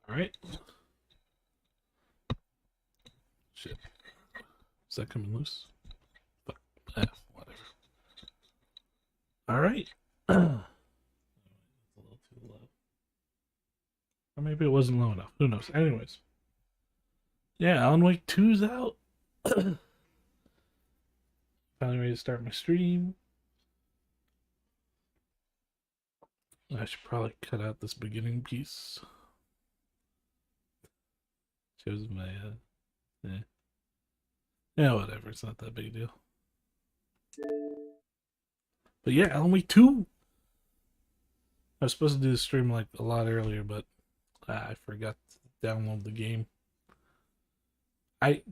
Alright. Shit. Is that coming loose? But, whatever. Alright. That's a little too low. Or maybe it wasn't low enough. Who knows? Anyways. Yeah, Alan Wake 2's out. Finally ready to start my stream. I should probably cut out this beginning piece. Shows my, yeah, whatever. It's not that big a deal. But yeah, Alan Wake 2. I was supposed to do the stream like a lot earlier, but I forgot to download the game. I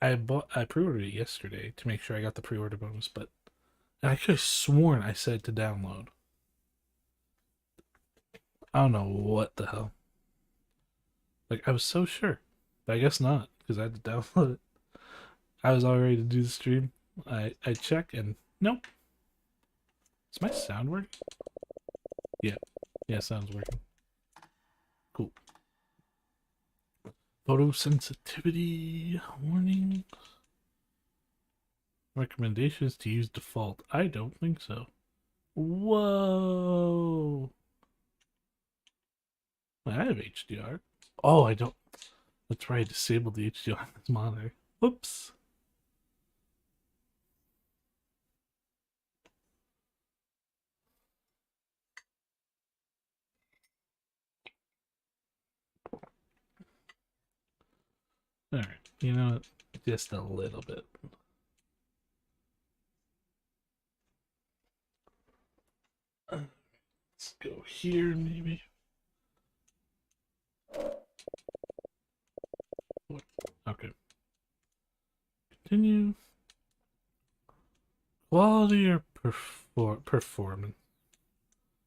pre-ordered it yesterday to make sure I got the pre-order bonus, but I could have sworn I said to download. I don't know what the hell. Like, I was so sure, but I guess not, because I had to download it. I was all ready to do the stream. I check and nope. Is my sound working? Yeah, sound's working. Cool. Photosensitivity warning. Recommendations to use default. I don't think so. Whoa. I have HDR. Oh, I don't. That's right. I disabled the HDR on this monitor. Whoops. Alright. You know what? Just a little bit. Let's go here, maybe. Okay. Continue. Quality or performance?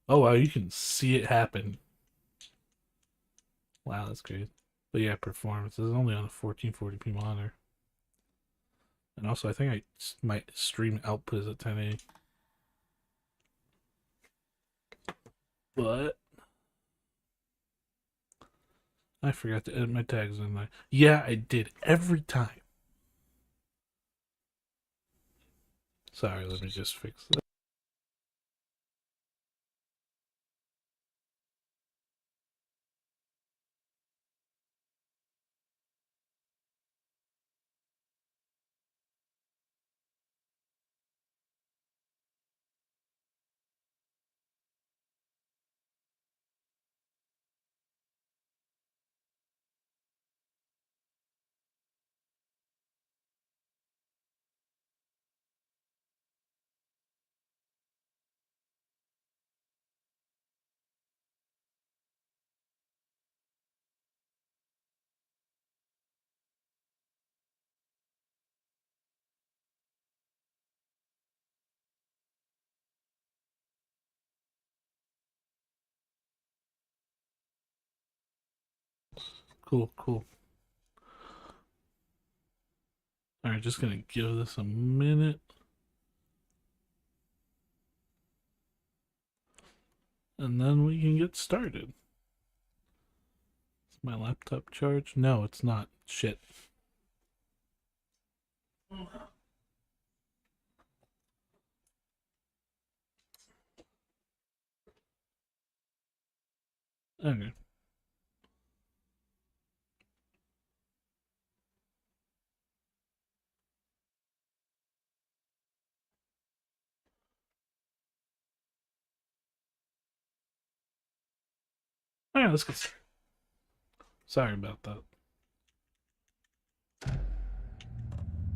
Oh wow, you can see it happen. Wow, that's great. But yeah, performance is only on a 1440p monitor. And also, I think my stream output is at 1080. But I forgot to edit my tags in there. Yeah, I did every time. Sorry, let me just fix that. Cool. Alright, just gonna give this a minute. And then we can get started. Is my laptop charged? No, it's not. Shit. Okay. Alright, let's get started. Sorry about that.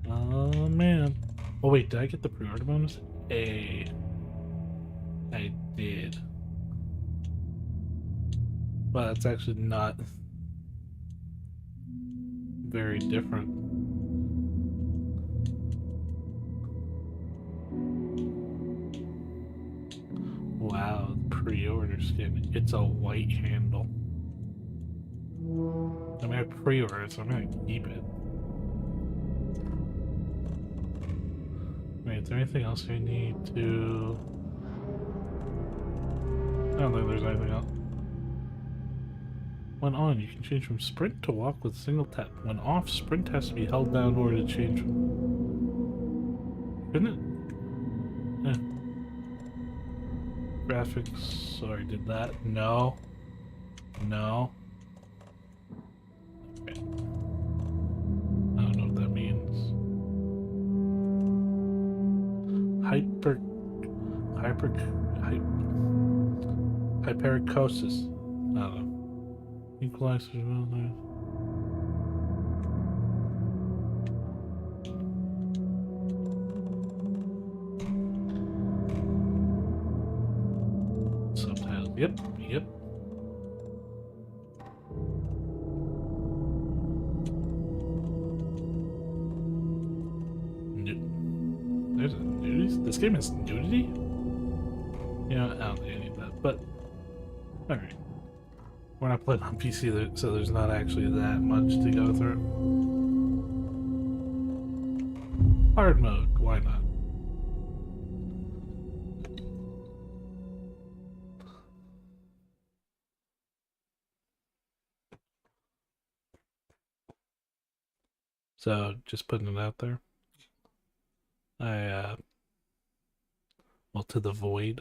Oh man. Oh wait, did I get the pre-order bonus? Hey. I did. But that's actually not very different. Wow, pre-order skin. It's a white handle. I mean, I pre-ordered, so I'm gonna keep it. Wait, is there anything else I need to... I don't think there's anything else. When on, you can change from sprint to walk with a single tap. When off, sprint has to be held down in order to change. Couldn't it? Yeah. Graphics. Sorry, did that? No. No. Okay. I don't know what that means. Hypericosis. I don't know. Equalizer. Subtitles. Yep. There's a nudity? This game has nudity? You know, I don't think I need that, but alright. We're not playing on PC, so there's not actually that much to go through. Hard mode, why not? So, just putting it out there. Well, to the void.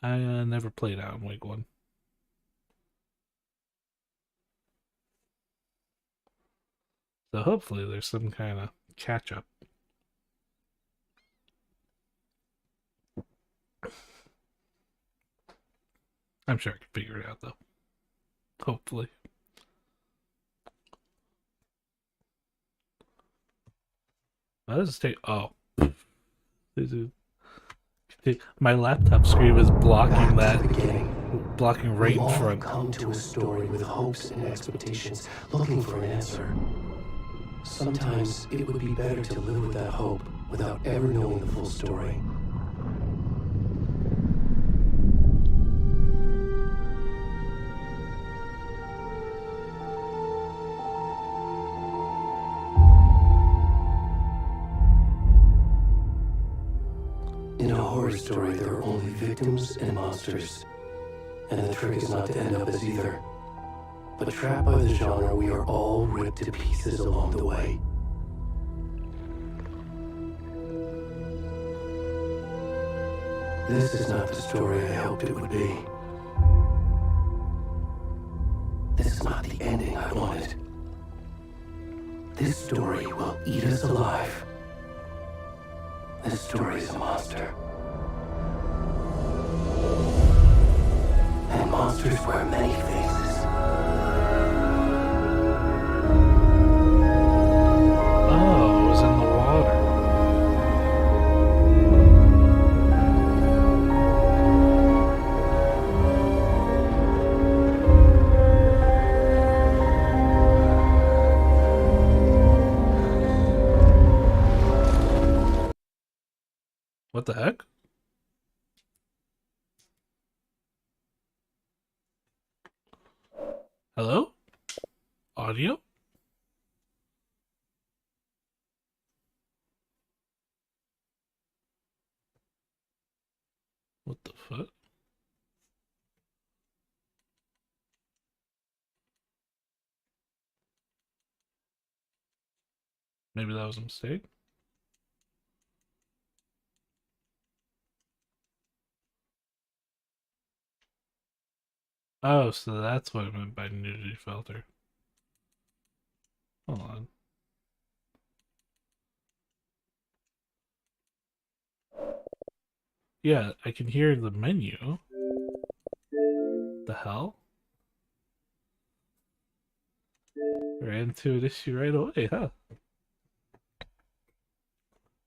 I never played Alan Wake 1. So hopefully there's some kind of catch-up. I'm sure I can figure it out, though. Hopefully. How does it take? Oh. My laptop screen was blocking that. Blocking right in front. We all come to a story with hopes and expectations, looking for an answer. Sometimes it would be better to live with that hope without ever knowing the full story. In a horror story, there are only victims and monsters. And the trick is not to end up as either. But trapped by the genre, we are all ripped to pieces along the way. This is not the story I hoped it would be. This is not the ending I wanted. This story will eat us alive. This story is a monster. And monsters wear many faces. Oh, it was in the water. What the heck? Hello? Audio? What the fuck? Maybe that was a mistake? Oh, so that's what I meant by nudity filter. Hold on. Yeah, I can hear the menu. The hell? Ran into an issue right away, huh?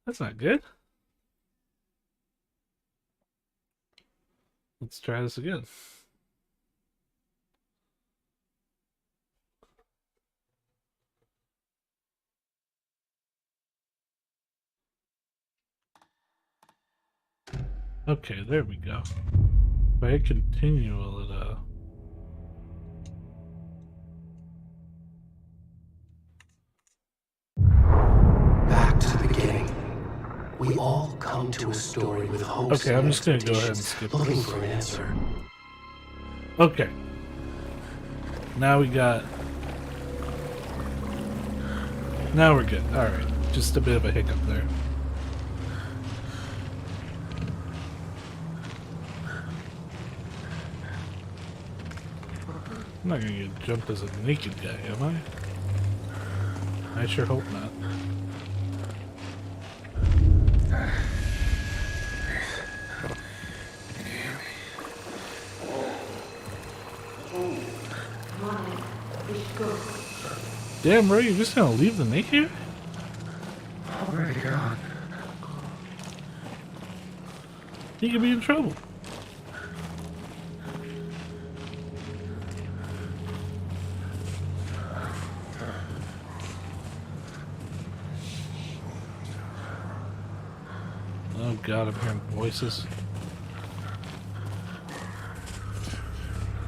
That's not good. Let's try this again. Okay, there we go. If I continue, will it, Back to the beginning. We all come to a story with hopes. Okay, I'm just gonna go ahead and skip looking this. for an answer. Okay. Now we got... Now we're good. Alright. Just a bit of a hiccup there. I'm not gonna get jumped as a naked guy, am I? I sure hope not. Damn, bro, you're just gonna leave the naked? Already gone. He could be in trouble. Oh god, I'm hearing voices.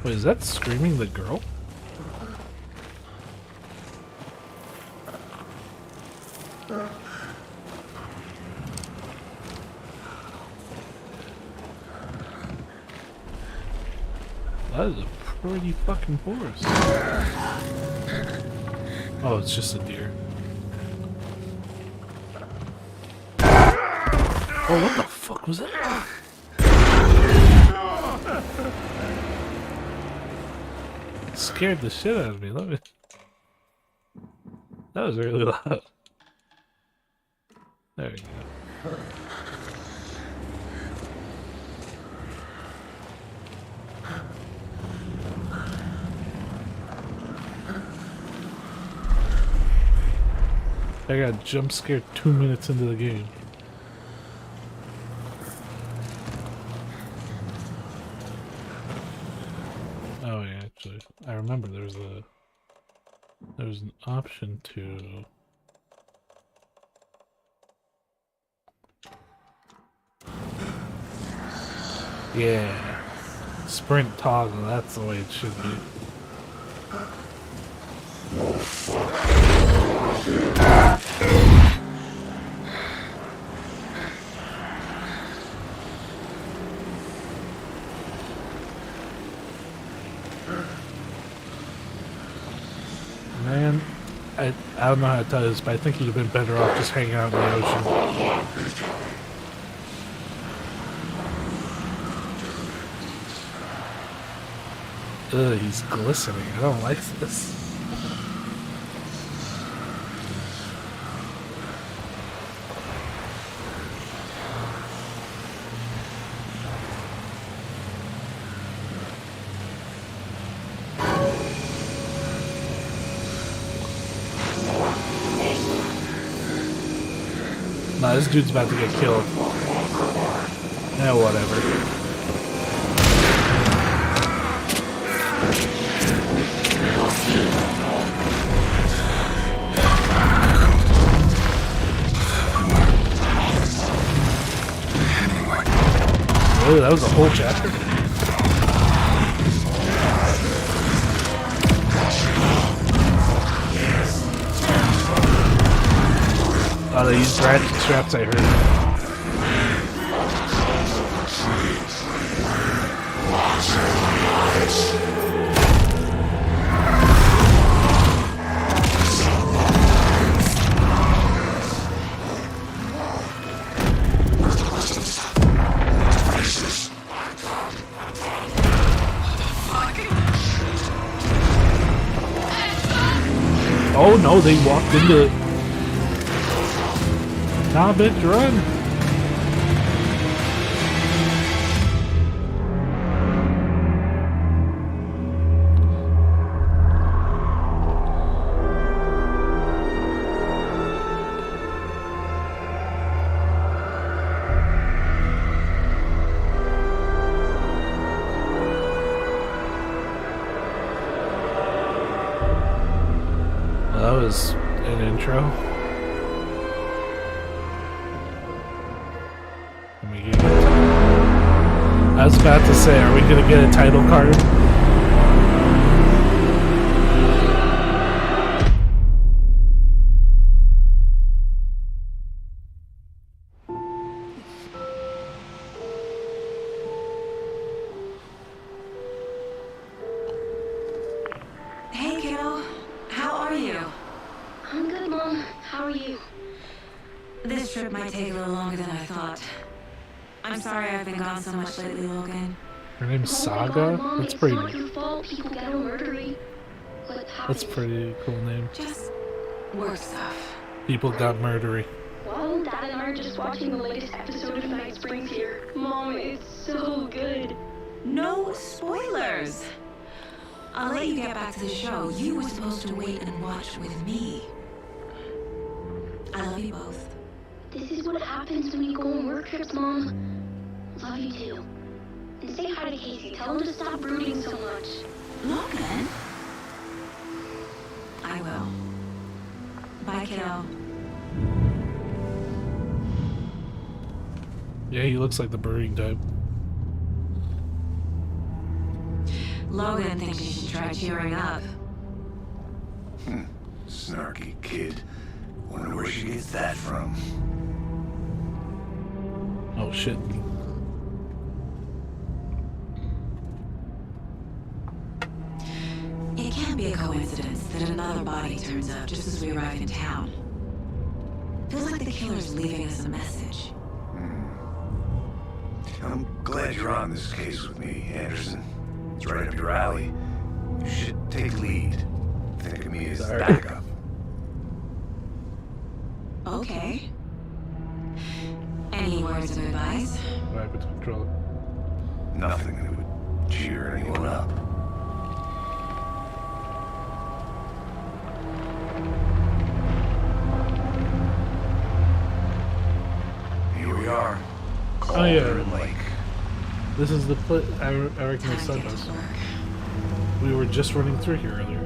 Wait, is that screaming the girl? That is a pretty fucking forest. Oh, it's just a deer. Oh, what the fuck was that? Scared the shit out of me. Let me. That was really loud. There we go. I got jump scared 2 minutes into the game. Oh yeah, actually, I remember there was an option to. Yeah, sprint toggle. That's the way it should be. Man, I don't know how to tell you this, but I think you'd have been better off just hanging out in the ocean. Ugh, he's glistening. I don't like this. Nah, this dude's about to get killed. Yeah, whatever. Really? That was a whole chapter? Oh, they used ratchet straps, I heard. Oh no, they walked into it. Nah, bitch, run! Well, that was an intro. I was about to say, are we gonna get a title card? Good, Mom. How are you? This trip might take a little longer than I thought. I'm sorry I've been gone so much lately, Logan. Her name's Oh my Saga? God, Mom, That's it's pretty. not your fault people get all murdery. What happened? That's pretty cool name. Just work stuff. People got murdery. Well, Dad and I are just watching the latest episode of Night Springs here. Mom, it's so good. No spoilers! I'll let you get back to the show. You were supposed to wait and watch with me. I love you both. This is what happens when you go on work trips, Mom. Love you too. And say hi to Casey. Tell him to stop brooding so much. Logan? I will. Bye, kiddo. Yeah, he looks like the brooding type. Logan thinks you should try cheering up. Snarky kid. Wonder where she gets that from. Oh shit. It can't be a coincidence that another body turns up just as we arrive in town. Feels like the killer's leaving us a message. I'm glad you're on this case with me, Anderson. It's right up your alley. You should take lead. Think of me as backup. Okay. Any words of advice? Rapid control. Nothing that would cheer anyone up. Here we are. Oh yeah. Cauldron Lake. This is the place I recognize Time to get Sunrise. to work. We were just running through here earlier.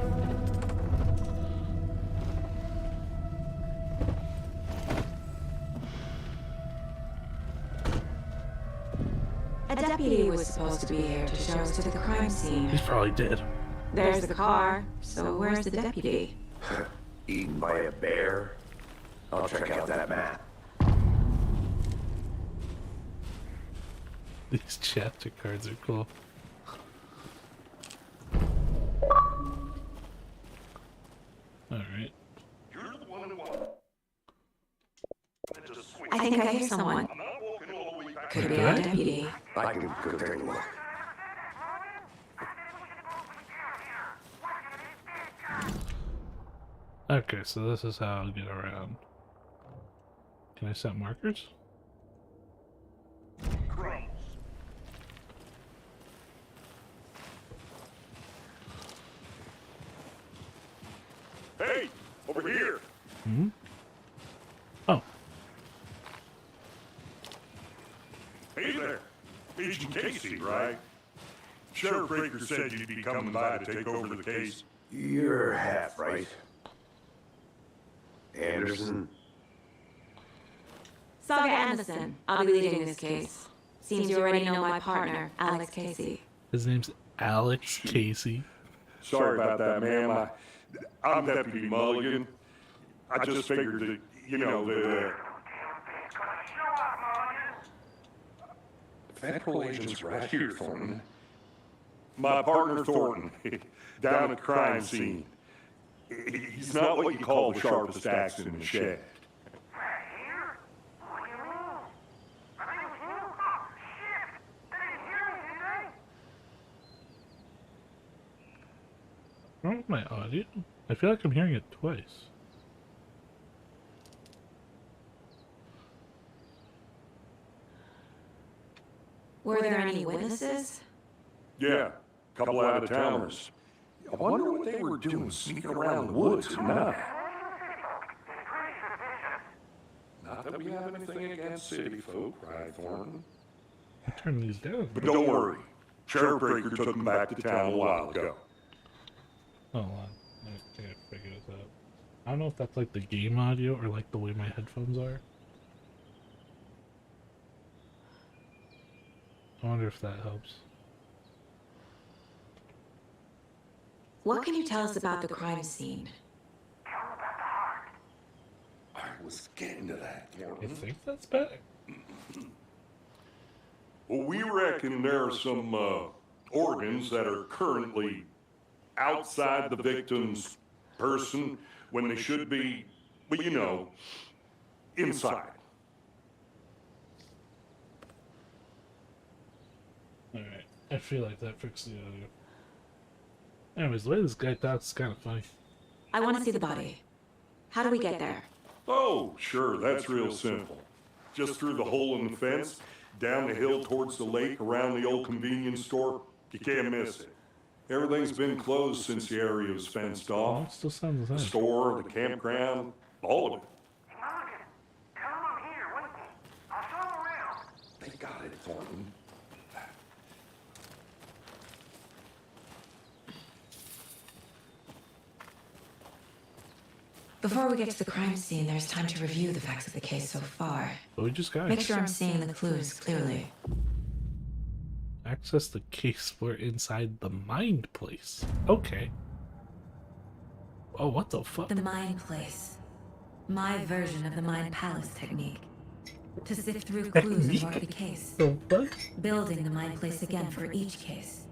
A deputy was supposed to be here to show us to the crime scene. He's probably dead. There's the car, so where's the deputy? Eaten by a bear? I'll check out that map. These chapter cards are cool. Alright. I think I hear someone. Could be our Okay. deputy. I can go take a look. Okay, so this is how I'll get around. Can I set markers? Hey, over here. Hmm? Oh, Hey there. Agent Casey, right? Sheriff Breaker said you'd be coming by to take over the case. You're half right. Anderson? Saga Anderson. I'll be leading this case. Seems you already know my partner, Alex Casey. his name's Alex Casey. Sorry about that, ma'am. I'm Deputy Mulligan. I just figured that, you know, that, Federal agents right here, Thornton. my partner Thornton, down at the crime scene. He's not what you call the sharpest axe in the shed. What's wrong with my audio? I feel like I'm hearing it twice. Were there any witnesses? Yeah, couple out of towners. I wonder what they were doing sneaking around the woods tonight. Not that we have anything against city folk, right, Thornton? I turned these down. But don't worry, Sheriff Breaker took him back to town a while ago. Hold on. I think I figured this out. I don't know if that's like the game audio or like the way my headphones are. I wonder if that helps. What can you tell us about the crime scene? I was getting to that, I Thornton. think that's better. Well, we reckon there are some organs that are currently outside the victim's person when they should be But you know, inside. Alright. I feel like that fixed the audio. Anyways, the way this guy talks is kind of funny. I want to see the body. How do we get there? Oh, sure, that's real simple. Just through the hole in the fence, down the hill towards the lake, around the old convenience store. You can't miss it. Everything's been closed since the area was fenced Oh, off. it still sounds the The same. store, the campground, all of it. Logan, tell him I'm here with me. I'll show him around. They got it, Thornton. Before we get to the crime scene, there's time to review the facts of the case so far. But we just got Make sure I'm seeing the clues clearly. access the case for inside the mind place. Okay. Oh, what the fuck? The Mind Place. My version of the Mind Palace technique. To sift through clues and work the case. The fuck? Building the Mind Place again for each case.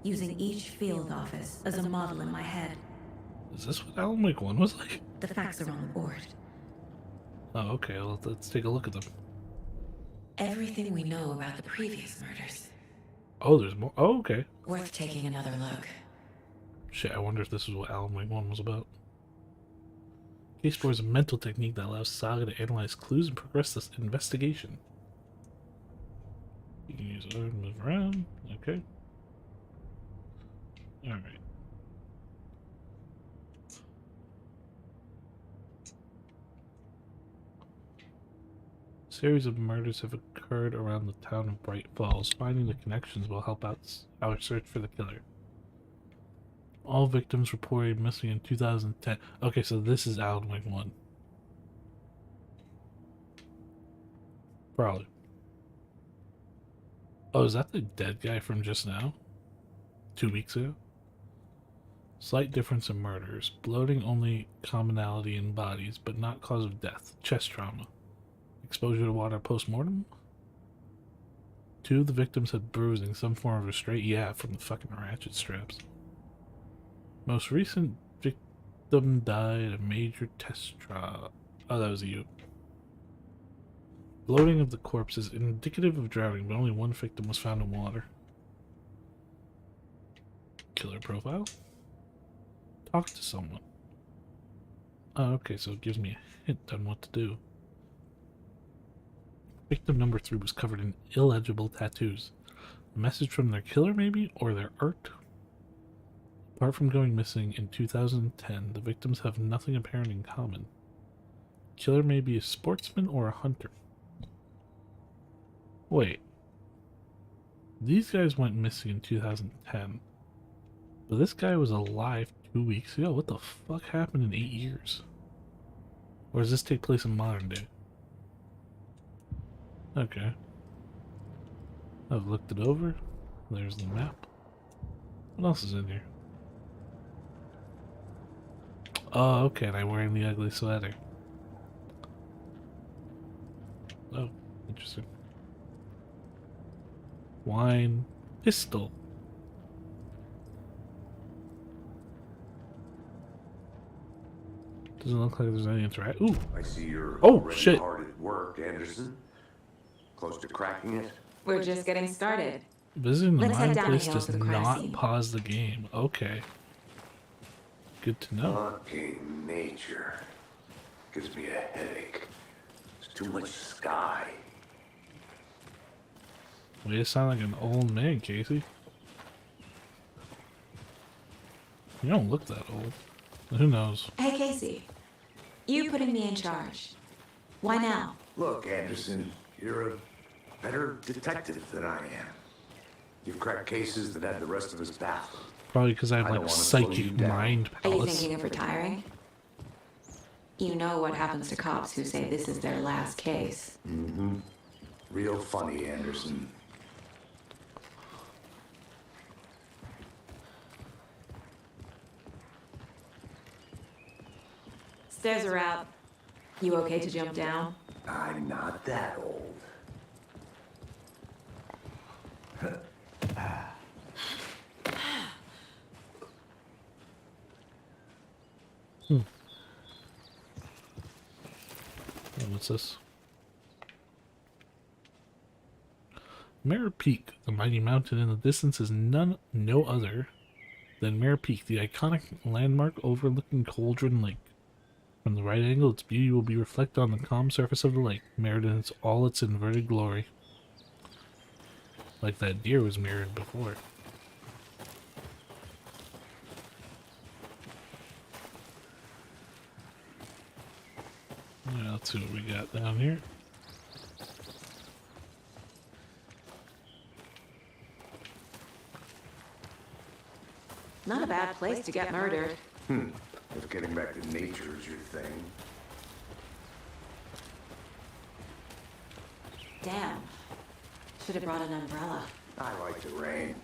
Using each field office as a model in my head. Is this what Alan Wake 1 was like? The facts are on the board. Oh, okay. Well, let's take a look at them. Everything we know about the previous murders. Oh, there's more. Oh, okay. Worth taking another look. Shit, I wonder if this is what Alan Wake 1 was about. Case board is a mental technique that allows Saga to analyze clues and progress this investigation. You can use it to move around. Okay. Alright. Series of murders have occurred around the town of Bright Falls. Finding the connections will help out our search for the killer. All victims reported missing in 2010. Okay, so this is Alan Wake 1. Probably. Oh, is that the dead guy from just now? 2 weeks ago? Slight difference in murders. Bloating only commonality in bodies, but not cause of death. Chest trauma. Exposure to water post-mortem? 2 of the victims had bruising, some form of restraint. Yeah, from the fucking ratchet straps. Most recent victim died of major test trial. Oh, that was you. Bloating of the corpse is indicative of drowning, but only 1 victim was found in water. Killer profile? Talk to someone. Oh, okay, so it gives me a hint on what to do. Victim number 3 was covered in illegible tattoos. A message from their killer, maybe? Or their art? Apart from going missing in 2010, the victims have nothing apparent in common. Killer may be a sportsman or a hunter. Wait. These guys went missing in 2010. But this guy was alive 2 weeks ago? What the fuck happened in 8 years? Or does this take place in modern day? Okay. I've looked it over. There's the map. What else is in here? Oh, okay, and I'm wearing the ugly sweater. Oh, interesting. Wine. Pistol. Doesn't look like there's any interact. Ooh! I see you're Oh, already shit. hard at work, Anderson. Close to cracking it. We're just getting started. Visiting the Let's head mind down place the hill does to the crime not scene. pause the game. Okay. Good to know. Fucking nature. Gives me a headache. There's too much sky. Well, you sound like an old man, Casey. You don't look that old. Who knows? Hey, Casey. You putting me in charge. Why now? Look, Anderson, you're a better detective than I am. You've cracked cases that had the rest of us baffled. Probably because I have I don't like wanna slow you psychic down. mind Are you palace. thinking of retiring? You know what happens to cops who say this is their last case. Real funny, Anderson. Stairs are out. You okay to jump down? I'm not that old. What's this? Mirror Peak, the mighty mountain in the distance, is no other than Mirror Peak, the iconic landmark overlooking Cauldron Lake. From the right angle, its beauty will be reflected on the calm surface of the lake, mirrored in all its inverted glory. Like that deer was mirrored before. Yeah, let's see what we got down here. Not a bad place to get murdered. If getting back to nature is your thing. Damn. Should have brought an umbrella. I like the rain.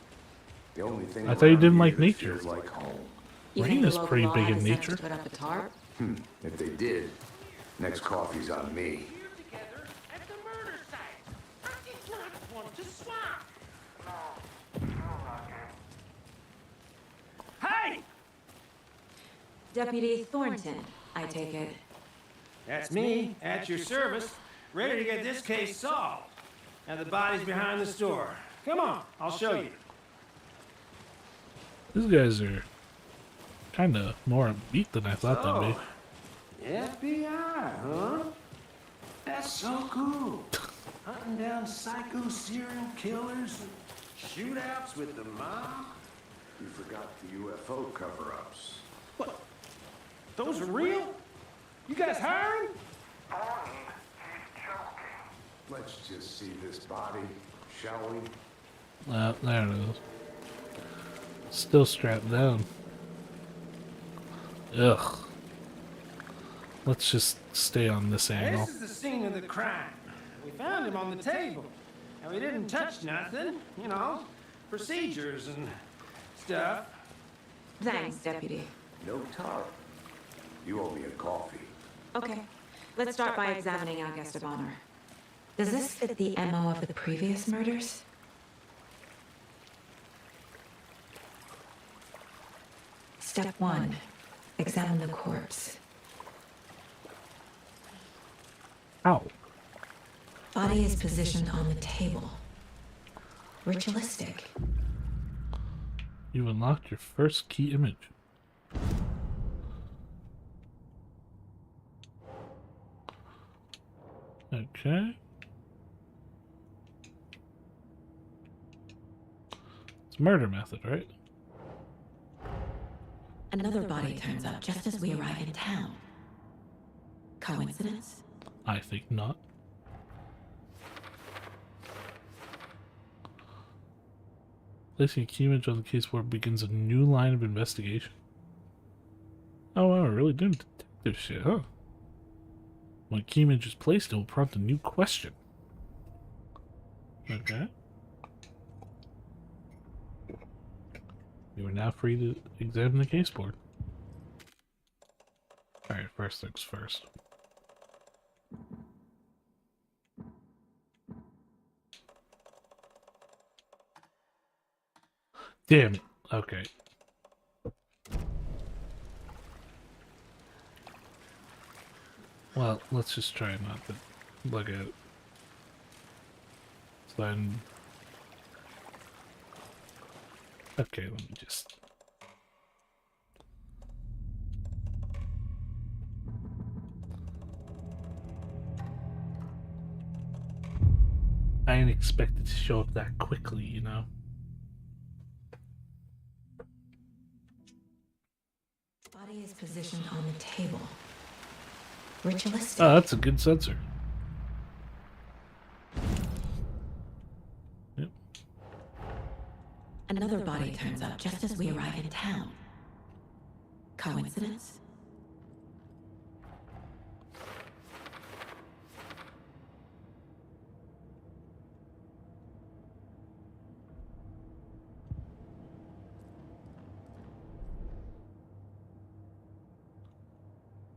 The only thing I thought you around didn't here like that nature. feels like home. You Rain think the is local pretty law big had in the sense nature. to put up a tarp? If they did, next coffee's on me. Together at the murder site. I did not want to swap. Hey! Deputy Thornton, I take it. That's me, at your service, ready to get this case solved. Now the body's behind the store. Come on, I'll show you. These guys are kind of more upbeat than I thought they'd be. FBI, huh? That's so cool. Hunting down psycho serial killers and shootouts with the mob. You forgot the UFO cover-ups. What? Those are real? You guys hiring? Let's just see this body, shall we? There it is. Still strapped down. Ugh. Let's just stay on this angle. This is the scene of the crime. We found him on the table. And we didn't touch nothing, you know, procedures and stuff. Thanks, Deputy. No tarp. You owe me a coffee. Okay, let's start by examining our guest of honor. Does this fit the MO of the previous murders? Step 1. Examine the corpse. Ow. Body is positioned on the table. Ritualistic. You unlocked your first key image. Okay. It's murder method, right? Another body turns up just as we arrive in town. Coincidence? I think not. Placing a key image on the case board begins a new line of investigation. Oh wow, we're really doing detective shit, huh? When a key image is placed, it will prompt a new question. Okay. You are now free to examine the case board. Alright, first things first. Damn it. Okay. Well, let's just try not to look at it. So then... Okay, let me just... I didn't expect it to show up that quickly, you know? Body is positioned on the table. Ritualistic. Oh, that's a good sensor. Yep. Another body turns up just as we arrive in town. Coincidence?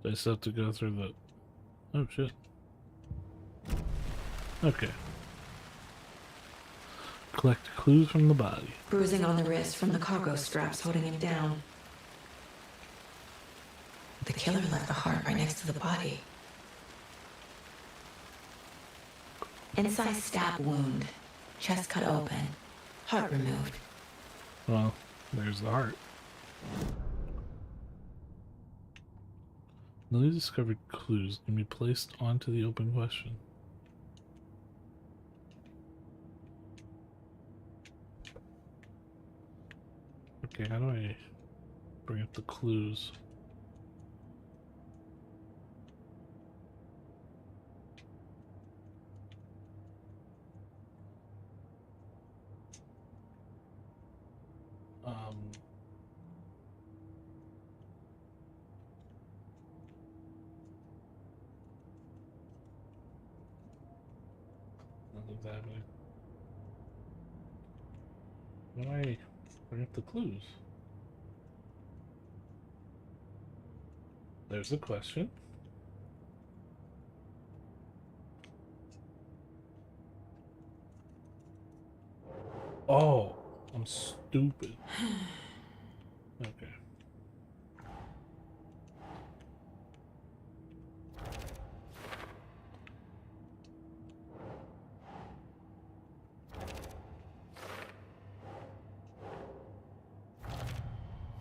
I still have to go through the... Oh, shit. Okay. Collect clues from the body. Bruising on the wrist from the cargo straps holding him down. The killer left the heart right next to the body. Incise stab wound. Chest cut open. Heart removed. Well, there's the heart. Newly discovered clues can be placed onto the open question. Okay, how do I bring up the clues? Nothing's happening. How do I bring up the clues? There's the question. Oh, I'm stupid. Okay.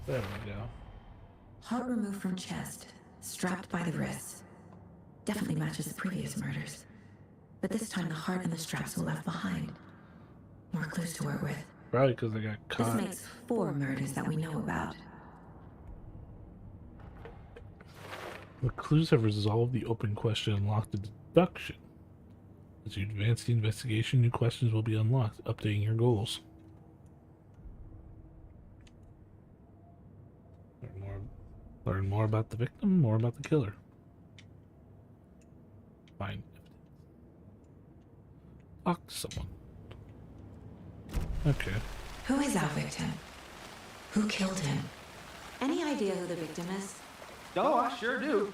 There we go. Heart removed from chest, strapped by the wrists. Definitely matches the previous murders. But this time the heart and the straps were left behind. More clues to work with. Probably because I got This caught. makes 4 murders that we know about. The clues have resolved the open question and unlocked the deduction. As you advance the investigation, new questions will be unlocked, updating your goals. Learn more about the victim, more about the killer. Find evidence. Talk to someone. Okay. Who is our victim? Who killed him? Any idea who the victim is? Oh, I sure do.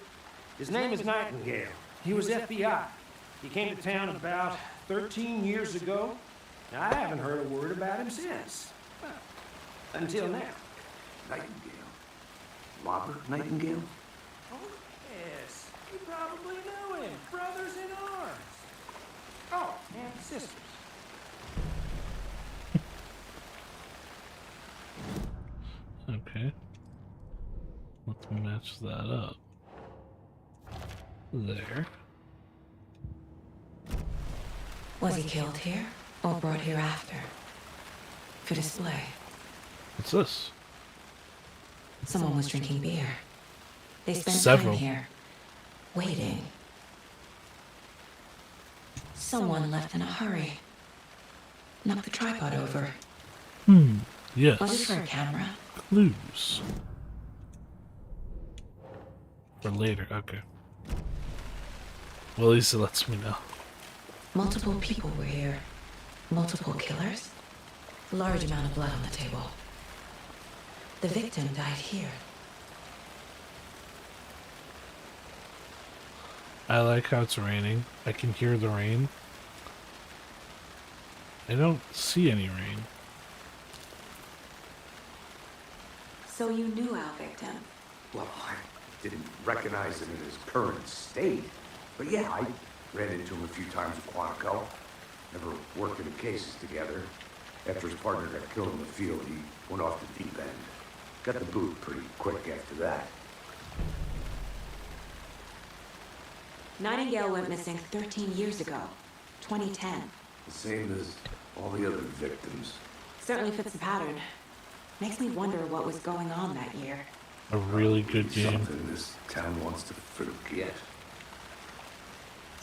His name is Nightingale. He was FBI. He came to town about 13 years ago. Now, I haven't heard a word about him since. Well, until now. Nightingale. Robert Nightingale? Oh, yes. You probably know him. Brothers in arms. Oh, and sisters. Okay. Let's match that up. There. Was he killed here or brought here after? For display. What's this? Someone was drinking beer. They spent Several. time here, waiting. Someone left in a hurry. Knocked the tripod over. Yes. Was it for a camera? Clues. For later, okay. Well, at least it lets me know. Multiple people were here. Multiple killers. Large amount of blood on the table. The victim died here. I like how it's raining. I can hear the rain. I don't see any rain. So you knew our victim? Well, I didn't recognize him in his current state. But yeah, I ran into him a few times at Quantico. Never worked any cases together. After his partner got killed in the field, he went off the deep end. Got the boot pretty quick after that. Nightingale went missing 13 years ago. 2010. The same as all the other victims. Certainly fits the pattern. Makes me wonder what was going on that year. A really good game. Something this town wants to forget.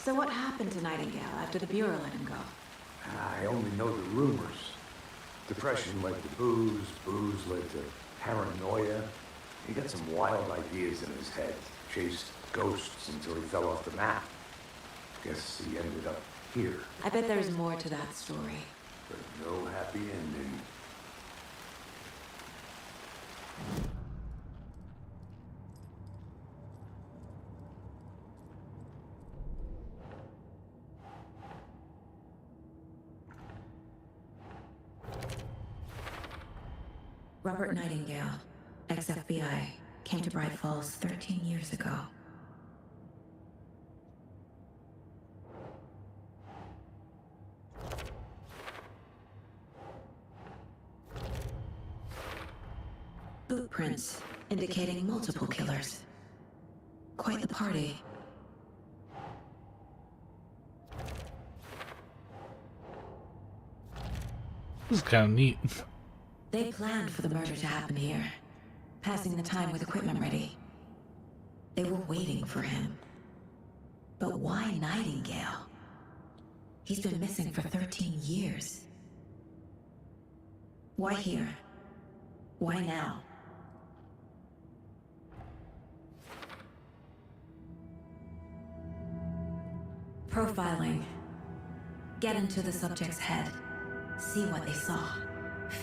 So what happened to Nightingale after the Bureau let him go? I only know the rumors. Depression led to booze, booze led to paranoia. He got some wild ideas in his head. Chased ghosts until he fell off the map. Guess he ended up here. I bet there's more to that story. But no happy ending. Robert Nightingale, ex-FBI, came to Bright Falls 13 years ago. Boot prints indicating multiple killers. Quite the party. This is kind of neat. They planned for the murder to happen here, passing the time with equipment ready. They were waiting for him. But why Nightingale? He's been missing for 13 years. Why here? Why now? Profiling. Get into the subject's head. See what they saw.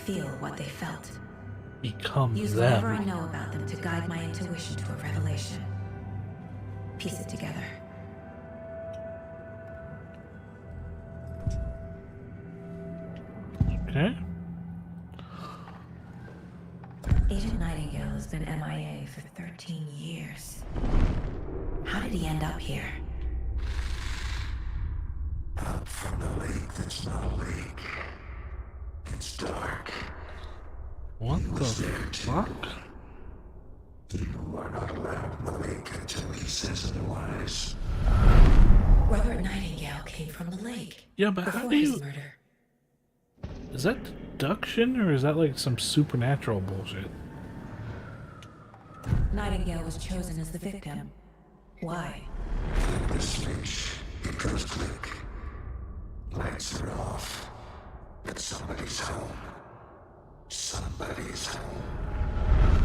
Feel what they felt. Become Use whatever I them. know about them to guide my intuition to a revelation. Piece it together. Okay. Agent Nightingale has been MIA for 13 years. How did he end up here? Up from the lake that's not a lake. It's dark. What the fuck? You are not allowed in the lake until he says otherwise. Robert Nightingale came from the lake. Yeah, but how before do his you... murder. Is that deduction or is that like some supernatural bullshit? Nightingale was chosen as the victim. Why? Click the switch. It goes click. Lights are off. But somebody's home. Somebody's home.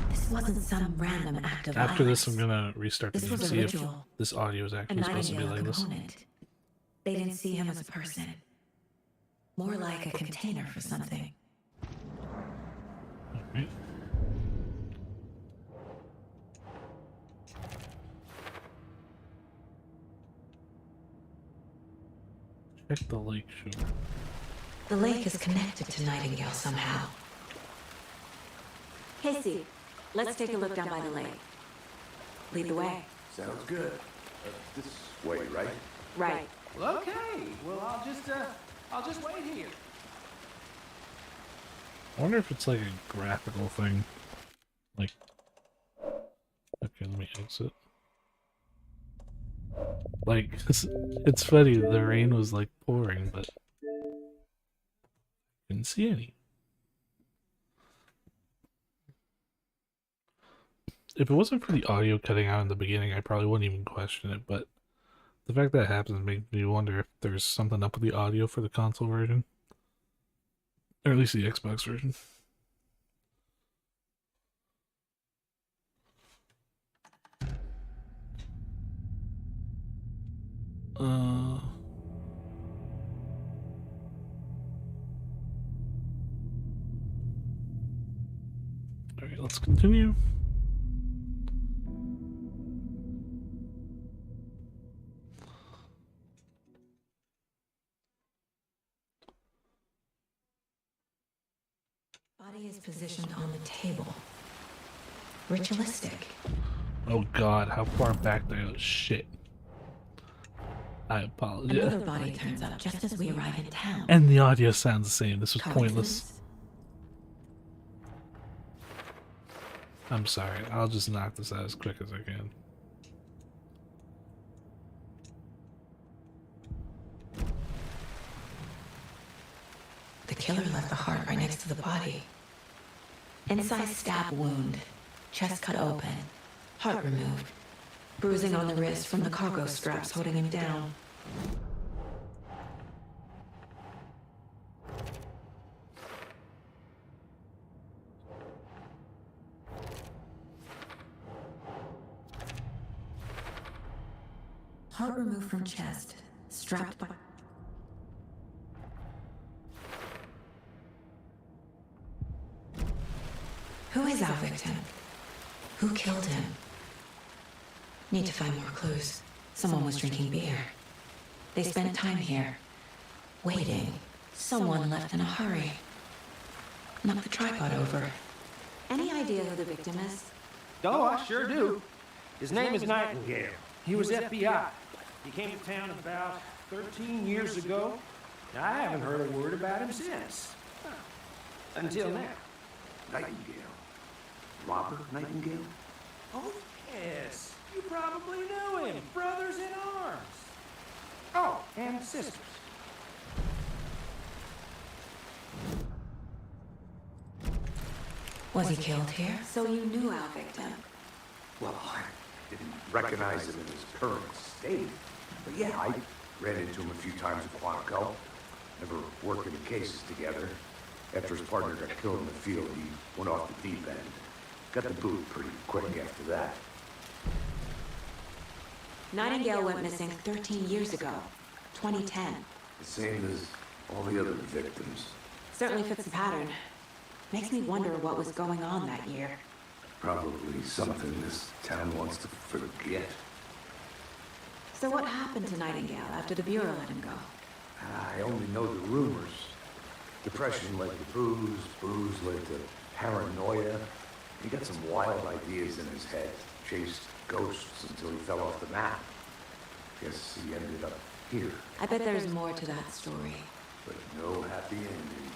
This wasn't some random act of After this, I'm violence. gonna restart the This game to was a see if ritual. this audio is A actually supposed to be Nightingale like this. component. They didn't see him as a person. More like a container for something. Alright. Check the lake shore. The lake is connected to Nightingale somehow. Casey, let's take a look down by the lake. Lead the way. Sounds good. This way, right? Right. Well, okay. Well, I'll just wait here. I wonder if it's like a graphical thing. Like, okay, let me exit. Like, it's funny, the rain was like pouring, but didn't see any. If it wasn't for the audio cutting out in the beginning, I probably wouldn't even question it, but the fact that happens makes me wonder if there's something up with the audio for the console version. Or at least the Xbox version. Alright, let's continue. Body is positioned on the table. Ritualistic. Oh god, how far back did I go? Shit. I apologize. Another body turns up just as we arrive in town. And the audio sounds the same. This was pointless. Coincidence? I'm sorry. I'll just knock this out as quick as I can. The killer left the heart right next to the body. Inside stab wound, chest cut open, heart removed, bruising on the wrist from the cargo straps holding him down. Heart removed from chest, strapped by... Who is our victim? Who killed him? Need to find more clues. Someone was drinking beer. They spent time here, waiting. Someone left in a hurry. Knocked the tripod over. Any idea who the victim is? Oh, I sure do. His name is Nightingale. He was FBI. He came to town about 13 years ago. I haven't heard a word about him since. Until now. Nightingale. Robert Nightingale? Oh, yes. You probably knew him. Brothers in arms. Oh, and sisters. Was he killed here? So you knew our victim. Well, I didn't recognize him in his current state. But yeah, I ran into him a few times at Quantico. Never worked any cases together. After his partner got killed in the field, he went off the deep end. Got the boot pretty quick after that. Nightingale went missing 13 years ago, 2010. The same as all the other victims. Certainly fits the pattern. Makes me wonder what was going on that year. Probably something this town wants to forget. So what happened to Nightingale after the Bureau let him go? I only know the rumors. Depression led to booze, booze led to paranoia. He got some wild ideas in his head. Chased ghosts until he fell off the map. Guess he ended up here. I bet there's more to that story. But no happy ending.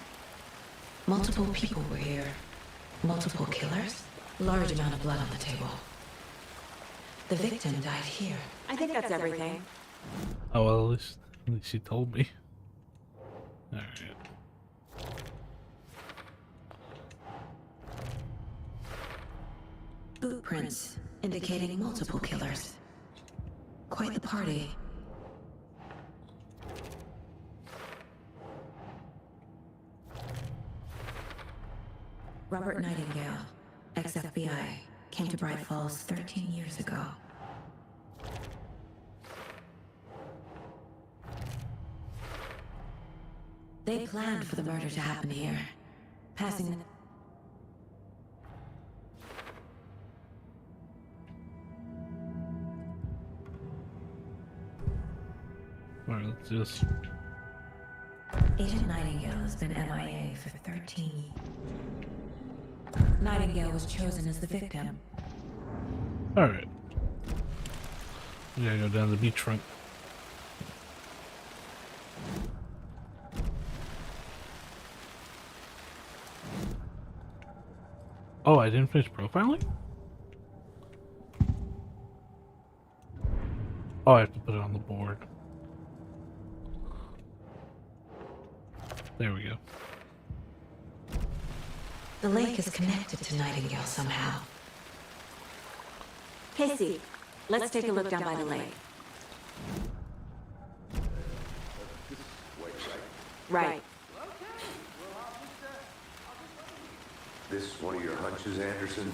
Multiple people were here. Multiple killers. Large amount of blood on the table. The victim died here. I think that's everything. Oh well, at least she told me. All right. Boot prints indicating multiple killers. Quite the party. Robert Nightingale, ex-FBI, came to Bright Falls 13 years ago. They planned for the murder to happen here, passing the... Alright, let's just... Agent Nightingale has been MIA for 13 years. Nightingale was chosen as the victim. Alright. We gotta go down the beachfront. Oh, I didn't finish profiling? Oh, I have to put it on the board. There we go. The lake is connected to Nightingale somehow. Casey, let's take a look down by the lake. Wait, Right. This one of your hunches, Anderson?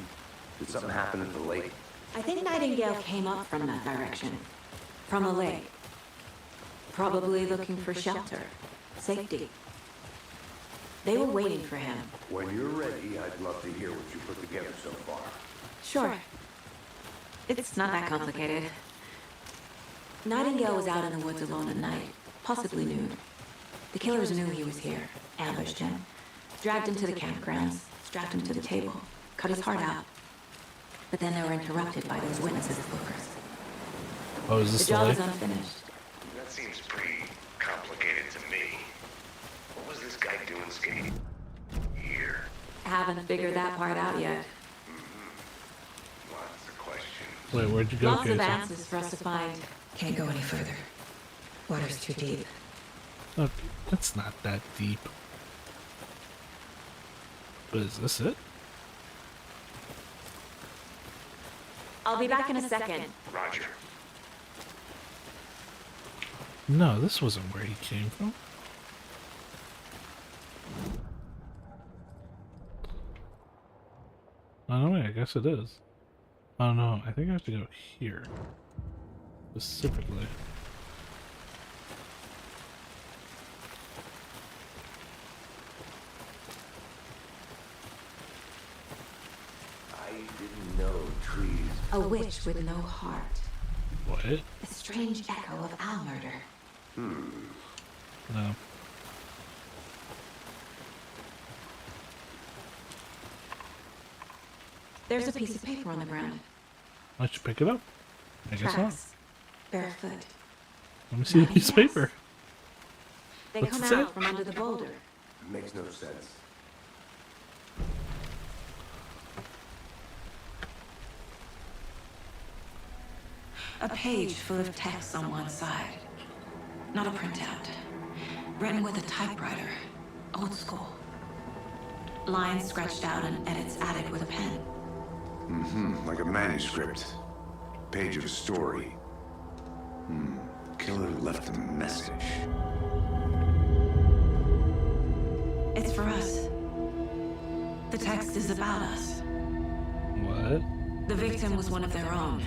Did something happen at the lake? I think Nightingale came up from that direction. From the lake. Probably looking for shelter. Safety. They were waiting for him. When you're ready, I'd love to hear what you put together so far. Sure. It's not that complicated. Nightingale was out in the woods alone at night, possibly nude. The killers knew he was here, ambushed him, dragged him to the campgrounds, strapped him to the table, cut his heart out. But then they were interrupted by those witnesses lookers. Oh, is The this job the is lake? unfinished. That seems pretty complicated to me. What was this guy doing skating here? Haven't figured that part out yet. Lots of questions. Wait, where'd you go, Lots of Casey? answers for us to find. Can't go any further. Water's too deep. Okay, it's not that deep. But is this it? I'll be back in a second. Roger. No, this wasn't where he came from. Oh no, wait, I guess it is. Oh no, I think I have to go here. Specifically. I didn't know trees. A witch with no heart. What? A strange echo of Al murder. No. There's a piece of paper on the ground. Why don't you pick it up? I guess not. Tracks. Barefoot. Let me see the piece of paper. They What's come it say? out from under the boulder. Makes no sense. A page full of text on one side. Not a printout. Written with a typewriter. Old school. Lines scratched out and edits added with a pen. Like a manuscript. Page of a story. Killer left a message. It's for us. The text is about us. What? The victim was one of their own.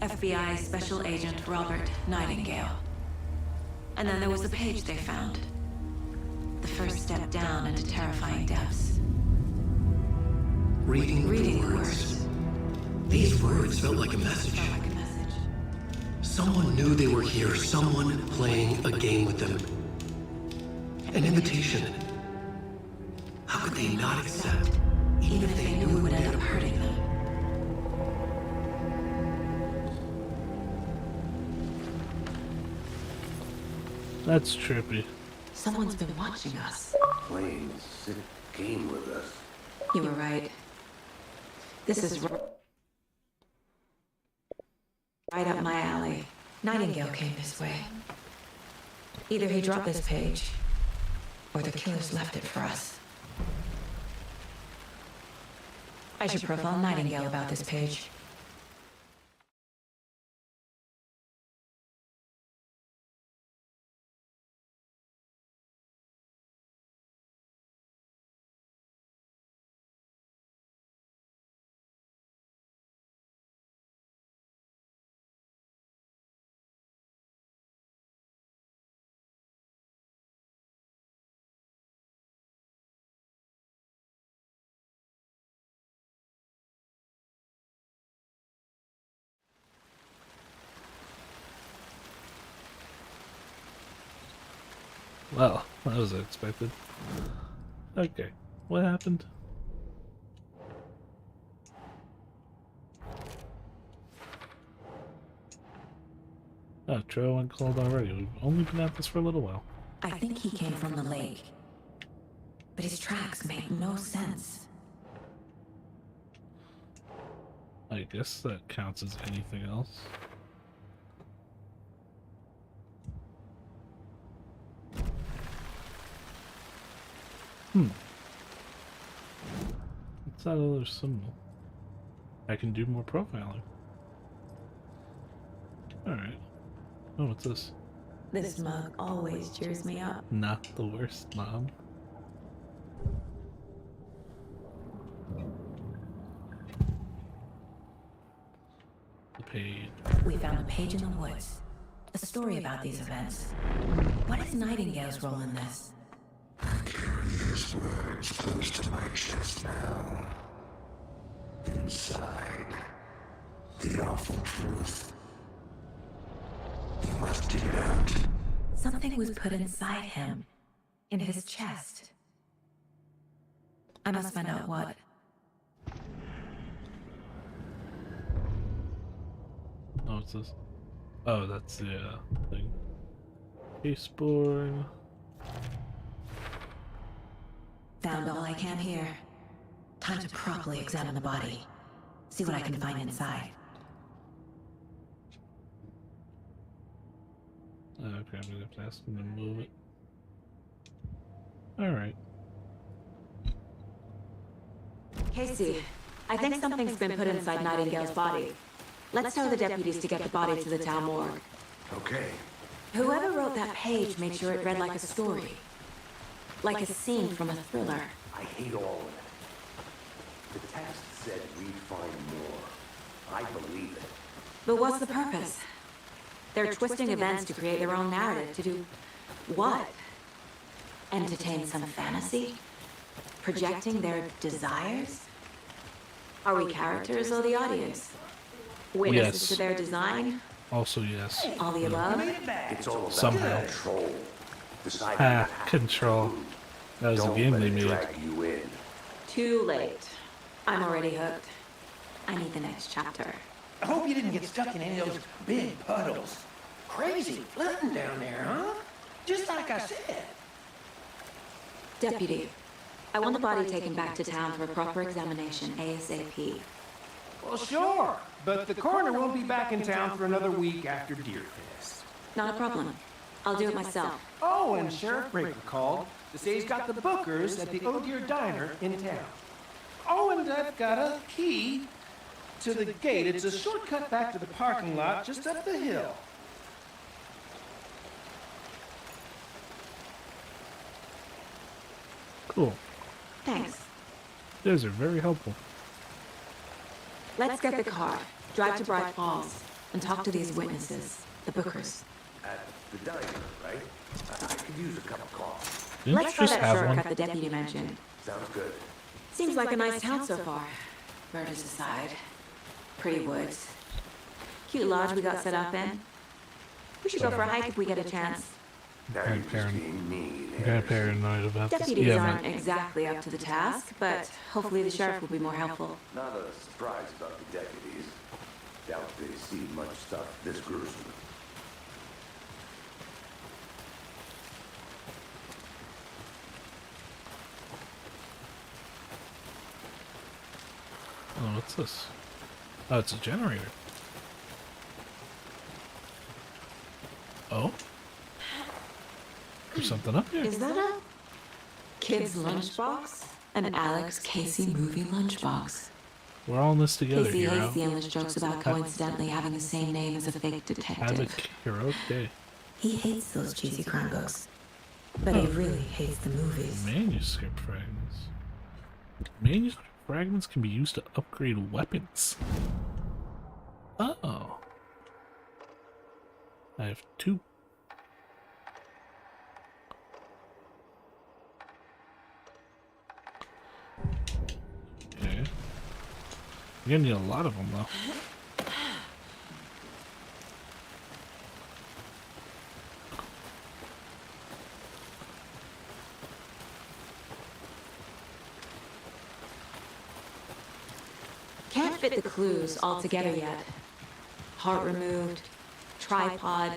FBI Special Agent Robert Nightingale. And then there was the page they found. The first step down into terrifying depths. Reading Reading the words. These words felt like a message. Felt like a message. Someone knew they were here, someone playing a game with them. An invitation. How could they not accept, Even if they knew it would end up hurting them. That's trippy. Someone's been watching us. Playing a sick game with us. You were right. This is right up my alley. Nightingale came this way. Either he dropped this page, or the killers left it for us. I should profile Nightingale about this page. Well, that was unexpected. Okay, what happened? Oh, Trail went cold already. We've only been at this for a little while. I think he came from the lake. But his tracks make no sense. I guess that counts as anything else. What's that other symbol? I can do more profiling. Alright. Oh, what's this? This mug always cheers me up. Not the worst, Mom. The page. We found a page in the woods. A story about these events. What is Nightingale's role in this? These words close to my chest now. Inside, the awful truth. You must dig it out. Something was put inside him. In his chest. I must find out what. Oh, what's this? Oh, that's the thing. Caseborn. Found all I can here. Time to properly examine the body. See what I can find inside. Okay, I'm gonna have to ask him to move it. Alright. Casey, I think something's been put inside Nightingale's body. Let's tell the deputies to get the body to the town morgue. Okay. Whoever wrote that page made sure it read like a story. Like a scene from a thriller. I hate all of it. The text said we'd find more. I believe it. But what's the purpose? They're twisting events to create their own narrative. To do what? Entertain some fantasy? Projecting their desires? Are we characters or the audience? Witnesses Yes. to their design? Also, yes. All the above? It's all about Somehow. control. Deciding Ah, what happens. control. That was a Don't game let they it made. drag you in. Too late. I'm already hooked. I need the next chapter. I hope you didn't get stuck in any of those big puddles. Crazy flooding down there, huh? Just like I said. Deputy, I want the body taken back to town for a proper examination ASAP. Well, sure, but the coroner won't be back in town for another week after Deer Fest. Not a problem. I'll do it myself. Oh, and Sheriff Breaker called to say he's got the bookers at the Oh Deer Diner in town. Oh, and I've got a key to the gate. It's a shortcut back to the parking lot just up the hill. Cool. Thanks. Those are very helpful. Let's get the car, drive to Bright Falls, and talk to these witnesses, the bookers. At the diner, right? I could use a cup of coffee. Didn't Let's you try just that have shortcut one? the deputy mentioned. Sounds good. Seems like a nice town so far. Murders aside. Pretty woods. Cute lodge we got set up in. We should go for a hike if we get a chance. Now I'm you're just paranoid. being mean, I'm kind of paranoid about this. Deputies Yeah, aren't man. exactly up to the task, but hopefully the sheriff will be more helpful. Not a surprise about the deputies. Doubt they see much stuff this gruesome. Oh, what's this? Oh, it's a generator. Oh? There's something up here. Is that a kid's lunchbox? An Alex Casey movie lunchbox. We're all in this together, Casey hero. hates the endless jokes about coincidentally having the same name as a fake Have a detective. heroic day. He hates those cheesy crime books. But he really hates the movies. Manuscript fragments. Manuscript fragments can be used to upgrade weapons. Oh. I have 2. Okay. You're gonna need a lot of them, though. Can't fit the clues all together yet. Heart removed, tripod,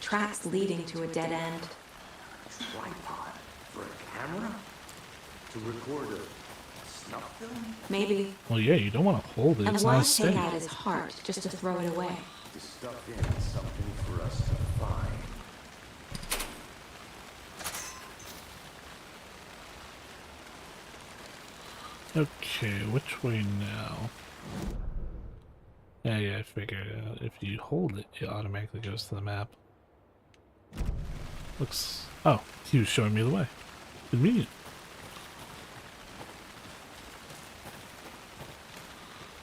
tracks leading to a dead end. Tripod for a camera? To record a snuff film? Maybe. Well, yeah, you don't want to hold it. And It's why not take steady. out his heart just to throw it away? To stuff in something for us to find. Okay, which way now? Yeah, I figured it out. If you hold it, it automatically goes to the map. Looks... Oh, he was showing me the way. Convenient.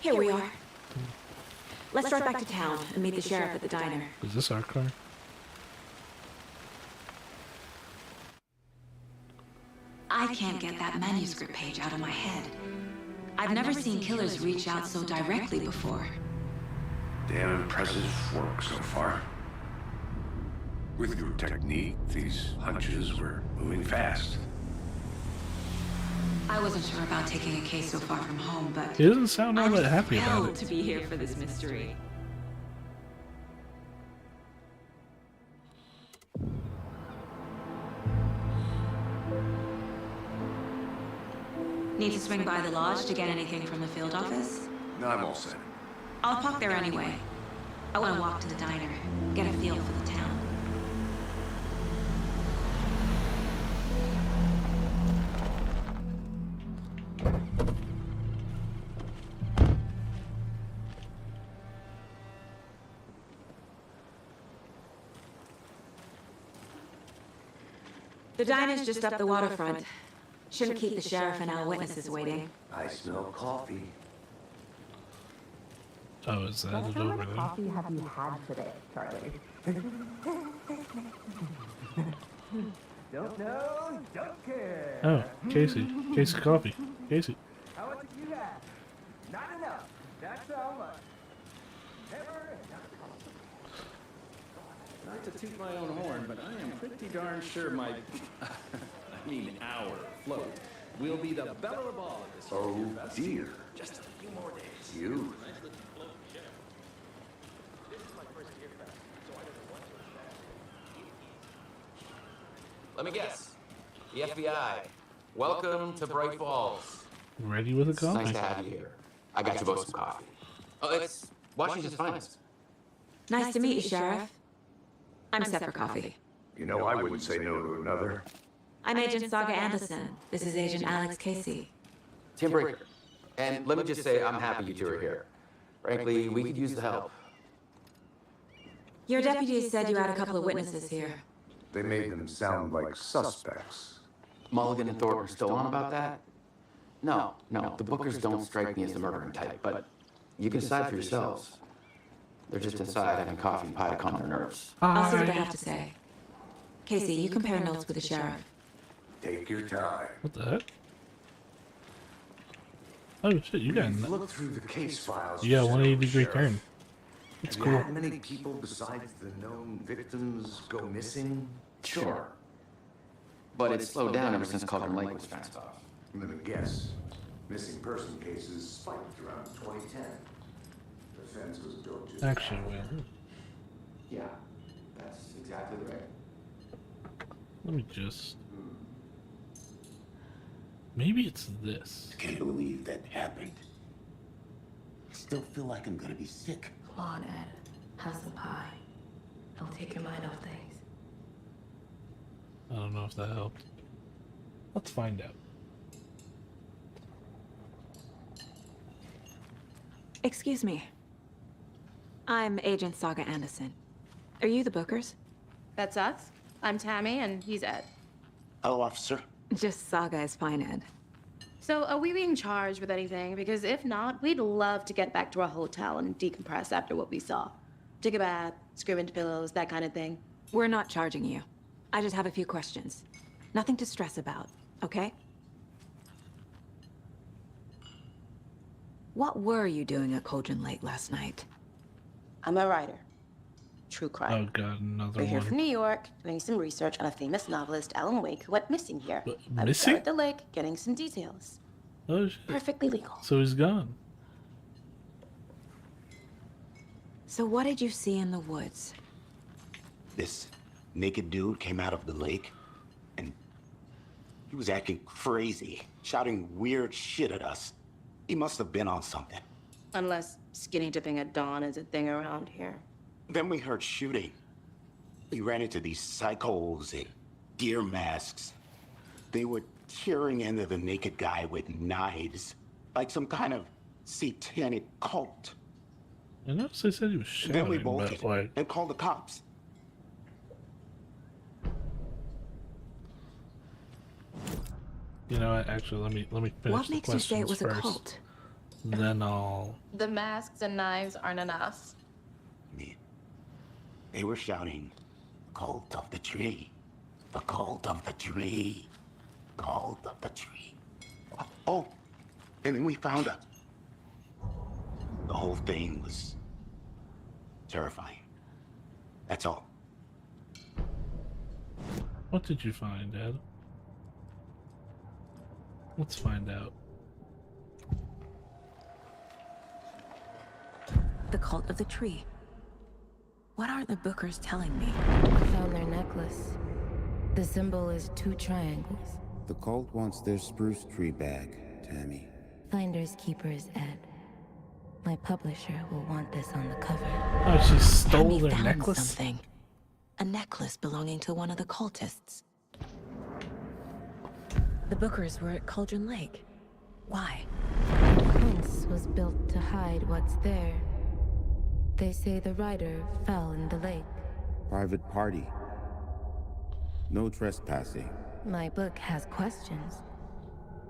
Here we are. Let's drive back to town and meet the sheriff at the diner. Is this our car? I can't get that manuscript page out of my head. I've never seen killers reach out so directly before. Damn impressive work so far. With your technique, these hunches were moving fast. I wasn't sure about taking a case so far from home, but He doesn't sound all I'm that happy about thrilled it. to be here for this mystery. Need to swing by the lodge to get anything from the field office? No, I'm all set. I'll park there anyway. I want to walk to the diner, get a feel for the town. The diner's just up the waterfront. Shouldn't keep the sheriff and our witnesses waiting. I smell coffee. Oh, is that it over there? coffee have you had today, Charlie? Don't know, don't care. Oh, Casey. Casey Coffee. Casey. How much have you had? Not enough. That's how much. Never enough. Not to toot my own horn, but I am pretty darn sure my, I mean our float will be the belle of all of this year's Oh Deer Fest. dear. Just a few more days. You. Let me guess. The FBI. Welcome to Bright Falls. Ready with a It's coffee. nice to have you here. I got you both some coffee. Oh, it's Washington's finest. Nice to meet you, Sheriff. I'm set for coffee. You know, I wouldn't say no to another. I'm Agent Saga Anderson. This is Agent Alex Casey. Tim Breaker. And let me just say, I'm happy you two are here. Frankly, we could use the help. Your deputies said you had a couple of witnesses here. They made them sound like suspects. Mulligan and Thorpe are still on about that? No, the Bookers don't strike me as the murdering type, but you can decide for yourselves. They're just inside having coffee and pie to calm their nerves. I'll see what I have to say. Casey, you compare notes with the sheriff. Take your time. What the heck? Oh shit, you got Look through the case files. you got a 180-degree Sheriff. turn. It's Have you cool. had many people besides the known victims go missing? Sure. But it's slowed down ever since Cauldron Lake was fenced off. Let me guess. Missing person cases spiked around 2010. The fence was built just Actually, well, Yeah, that's exactly right. let me just. Maybe it's this. I can't believe that happened. I still feel like I'm gonna be sick. Come on, Ed. Have some pie. It'll take your mind off things. I don't know if that helped. Let's find out. Excuse me. I'm Agent Saga Anderson. Are you the Bookers? That's us. I'm Tammy, and he's Ed. Hello, officer. Just Saga is fine, Ed. So, are we being charged with anything? Because if not, we'd love to get back to our hotel and decompress after what we saw. Take a bath, scream into pillows, that kind of thing. We're not charging you. I just have a few questions. Nothing to stress about, okay? What were you doing at Cauldron Lake last night? I'm a writer. True crime. Oh god, another We're here one. from New York, doing some research on a famous novelist, Alan Wake, who went missing here. I was missing? down at the lake, getting some details. Oh shit. Perfectly legal. So he's gone. So what did you see in the woods? This naked dude came out of the lake, and he was acting crazy, shouting weird shit at us. He must have been on something. Unless skinny dipping at dawn is a thing around here. Then we heard shooting. We ran into these psychos in deer masks. They were tearing into the naked guy with knives, like some kind of satanic cult. I noticed they said he was shouting, Then we but bolted like, and called the cops. you know what? Actually, let me finish What the makes you say it questions was a first. cult? Then I'll. The masks and knives aren't enough. They were shouting, "Cult of the tree, the cult of the tree, cult of the tree." Oh, and then we found her. The whole thing was terrifying. That's all. What did you find, Ed? Let's find out. The cult of the tree. What aren't the Bookers telling me? Found their necklace. The symbol is 2 triangles. The cult wants their spruce tree back, Tammy. Finders keepers, Ed. My publisher will want this on the cover. Oh, she stole Tammy their found necklace? something. A necklace belonging to one of the cultists. The Bookers were at Cauldron Lake. Why? Once was built to hide what's there. They say the rider fell in the lake. Private party. No trespassing. My book has questions.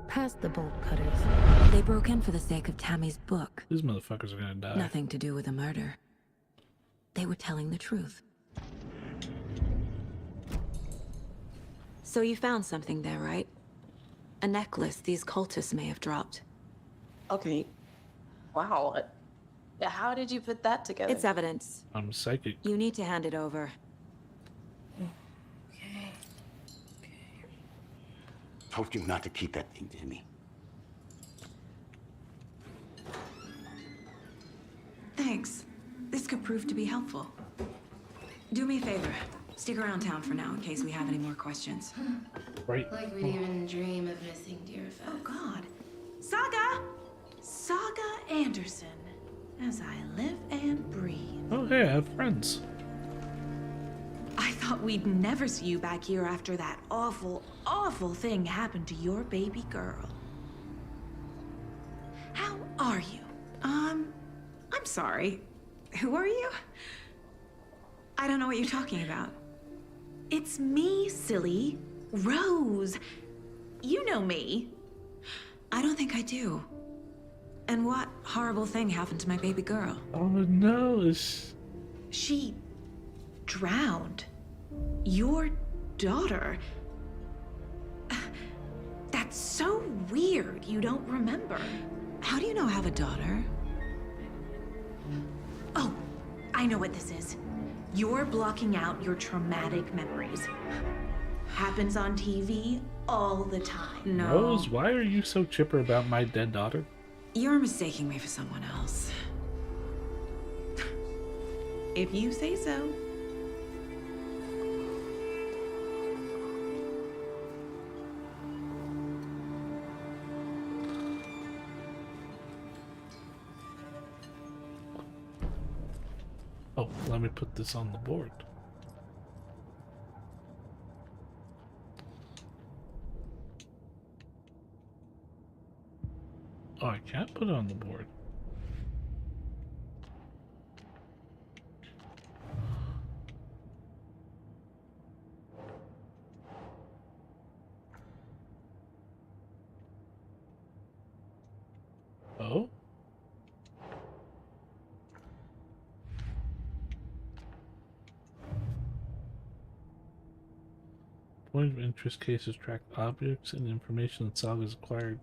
Past the bolt cutters. They broke in for the sake of Tammy's book. These motherfuckers are gonna die. Nothing to do with a murder. They were telling the truth. So you found something there, right? A necklace these cultists may have dropped. Okay. Wow. How did you put that together? It's evidence. I'm psychic. You need to hand it over. Told you not to keep that thing to me. Thanks. This could prove to be helpful. Do me a favor. Stick around town for now in case we have any more questions. Right. Like we'd even dream of missing deer fat. Oh, God. Saga! Saga Anderson, as I live and breathe. Oh, hey, I have friends. I thought we'd never see you back here after that awful, awful thing happened to your baby girl. How are you? I'm sorry. Who are you? I don't know what you're talking about. It's me, silly. Rose. You know me. I don't think I do. And what horrible thing happened to my baby girl? Oh no, She drowned. Your daughter. That's so weird you don't remember. How do you know I have a daughter? Oh, I know what this is. You're blocking out your traumatic memories. Happens on TV all the time. No. Rose, why are you so chipper about my dead daughter? You're mistaking me for someone else. If you say so. Oh, let me put this on the board. Oh, I can't put it on the board. Oh? Point of interest cases track objects and information that Saga has acquired.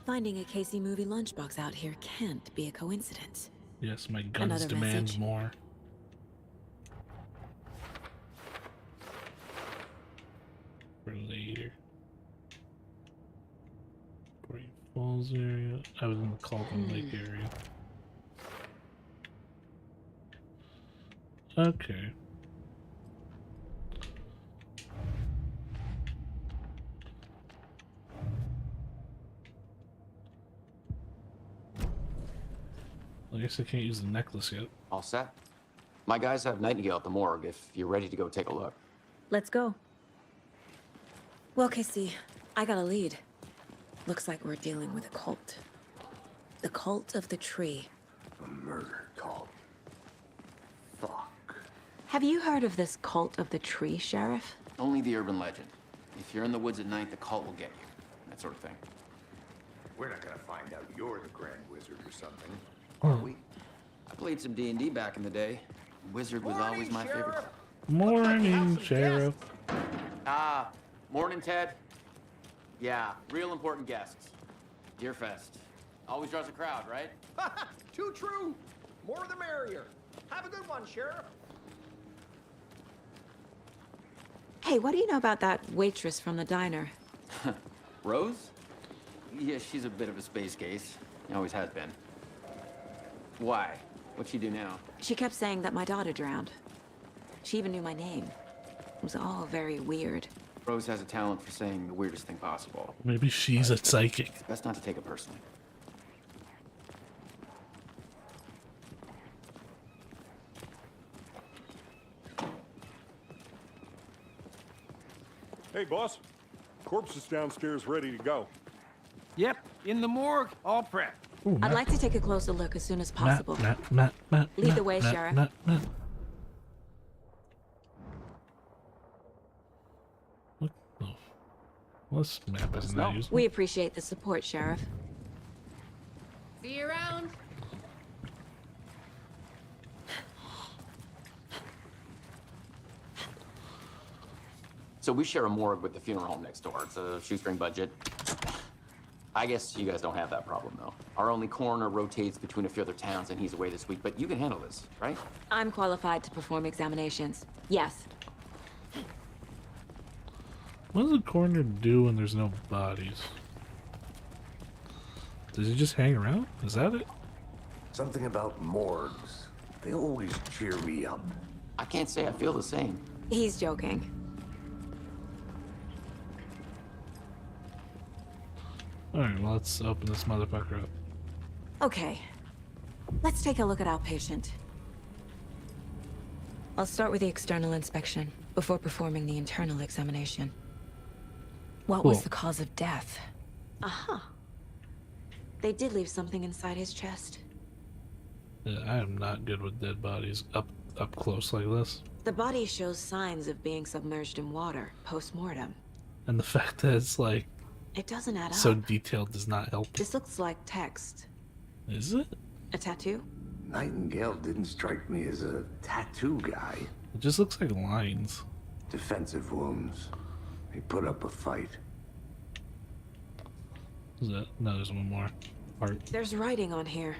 Finding a Casey movie lunchbox out here can't be a coincidence. Yes, my guns Another demand message. more. For later. Great Falls area. I was in the Calden Lake area. Okay. I guess I can't use the necklace yet. All set? My guys have Nightingale at the morgue if you're ready to go take a look. Let's go. Well, Casey, I got a lead. Looks like we're dealing with a cult. The cult of the tree. A murder cult. Fuck. Have you heard of this cult of the tree, Sheriff? Only the urban legend. If you're in the woods at night, the cult will get you. That sort of thing. We're not gonna find out you're the Grand Wizard or something. I played some D&D back in the day. Wizard was always my favorite. Morning, Sheriff. Ah, morning, Ted. Yeah, real important guests. Deerfest. Always draws a crowd, right? Too true. More the merrier. Have a good one, Sheriff. Hey, what do you know about that waitress from the diner? Rose? Yeah, she's a bit of a space case. Always has been. Why? What'd she do now? She kept saying that my daughter drowned. She even knew my name. It was all very weird. Rose has a talent for saying the weirdest thing possible. Maybe she's a psychic. Best not to take it personally. Hey, boss. Corpse is downstairs ready to go. Yep, in the morgue, all prepped. Ooh, I'd like to take a closer look as soon as possible. Matt, Lead the way, Sheriff. Matt. What the? Well, this map is not useful. We appreciate the support, Sheriff. See you around. So we share a morgue with the funeral home next door. It's a shoestring budget. I guess you guys don't have that problem, though. Our only coroner rotates between a few other towns, and he's away this week, but you can handle this, right? I'm qualified to perform examinations. Yes. What does the coroner do when there's no bodies? Does he just hang around? Is that it? Something about morgues. They always cheer me up. I can't say I feel the same. He's joking. Alright, well, let's open this motherfucker up. Okay. Let's take a look at our patient. I'll start with the external inspection before performing the internal examination. What was Cool. the cause of death? Uh-huh. They did leave something inside his chest. Yeah, I am not good with dead bodies up close like this. The body shows signs of being submerged in water post-mortem. And the fact that it's like It doesn't add so up. detailed does not help. This looks like text. Is it? A tattoo? Nightingale didn't strike me as a tattoo guy. It just looks like lines. Defensive wounds. He put up a fight. Is that? No, there's one more part. There's writing on here.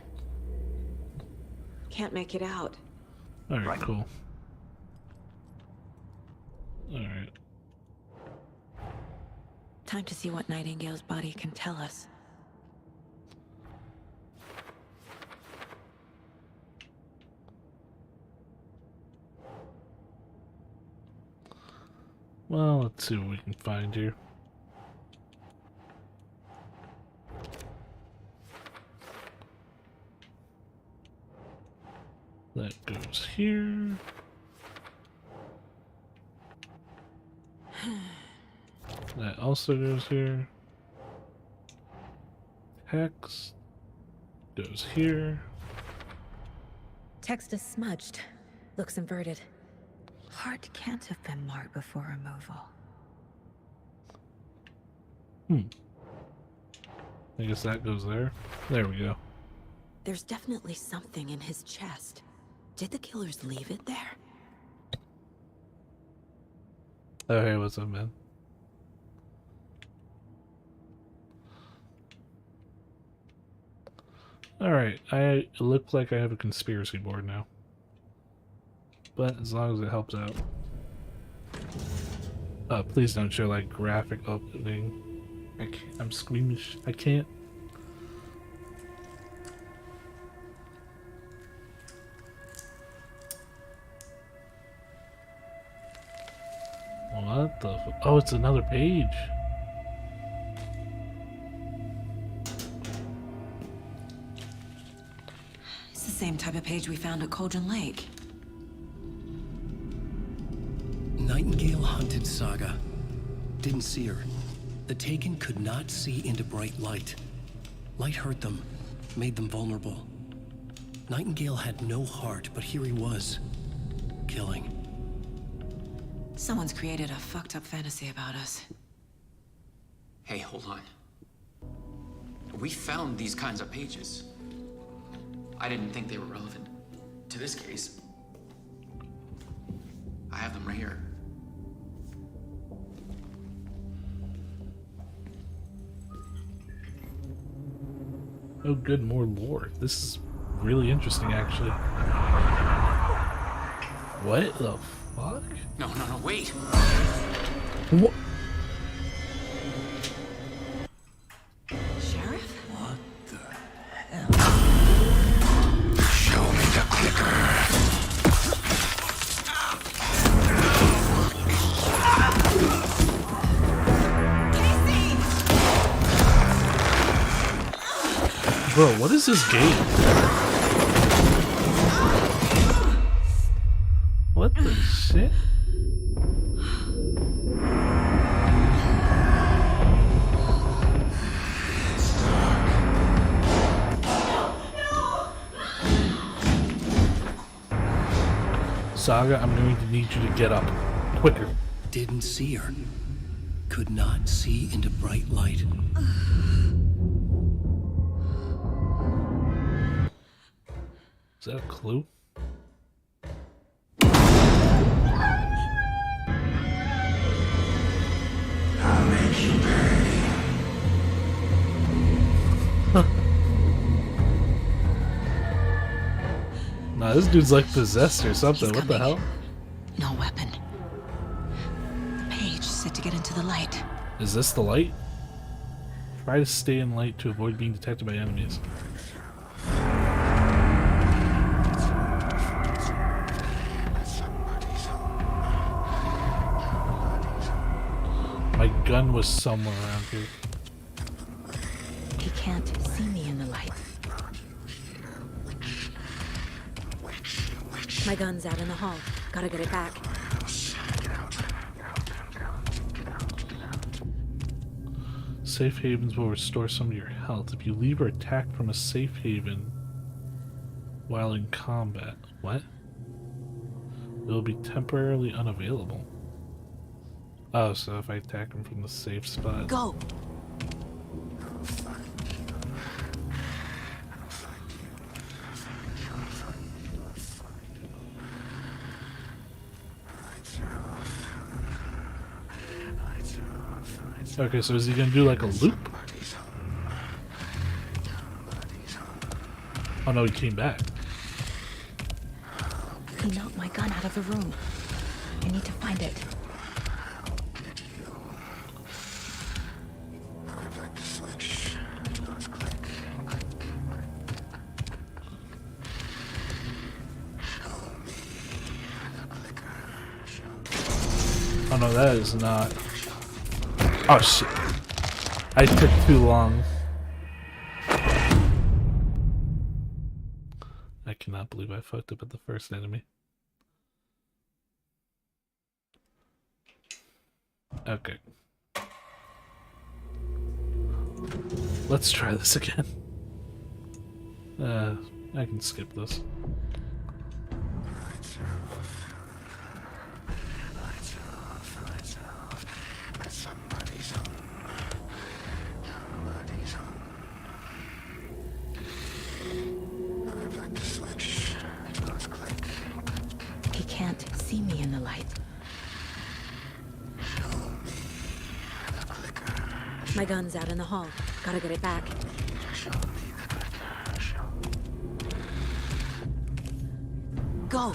Can't make it out. Alright, cool. Alright. Time to see what Nightingale's body can tell us. Well, let's see what we can find here. That goes here. That also goes here. Hex goes here. Text is smudged. Looks inverted. Heart can't have been marked before removal. I guess that goes there. There we go. There's definitely something in his chest. Did the killers leave it there? Oh, hey, what's up, man? Alright, I look like I have a conspiracy board now. But as long as it helps out. Please don't show like graphic opening. I'm squeamish. I can't. What the oh, it's another page. It's the same type of page we found at Cauldron Lake. Nightingale hunted Saga. Didn't see her. The Taken could not see into bright light. Light hurt them, made them vulnerable. Nightingale had no heart, but here he was, killing. Someone's created a fucked up fantasy about us. Hey, hold on. We found these kinds of pages. I didn't think they were relevant to this case. I have them right here. Oh good, more lore. This is really interesting actually. What the fuck? No, wait! What? Sheriff? What the hell? Show me the clicker. Bro, what is this game? What the shit? Saga, I'm going to need you to get up. Quicker. Didn't see her. Could not see into bright light. Is that a clue? I'll make you pay. Nah, this dude's like possessed or something. What the hell? No weapon. The page said to get into the light. Is this the light? Try to stay in light to avoid being detected by enemies. My gun was somewhere around here. can't see me in the light. My gun's out in the hall. Gotta get it back. Safe havens will restore some of your health if you leave or attack from a safe haven while in combat. What? It will be temporarily unavailable. Oh, so if I attack them from the safe spot. Go! Okay, so is he gonna do like a loop? Oh no, he came back. He knocked my gun out of the room. I need to find it. Oh no, that is not. Oh shit. I took too long. I cannot believe I fucked up at the first enemy. Okay. Let's try this again. I can skip this. He can't see me in the light. My gun's out in the hall. Gotta get it back. Go!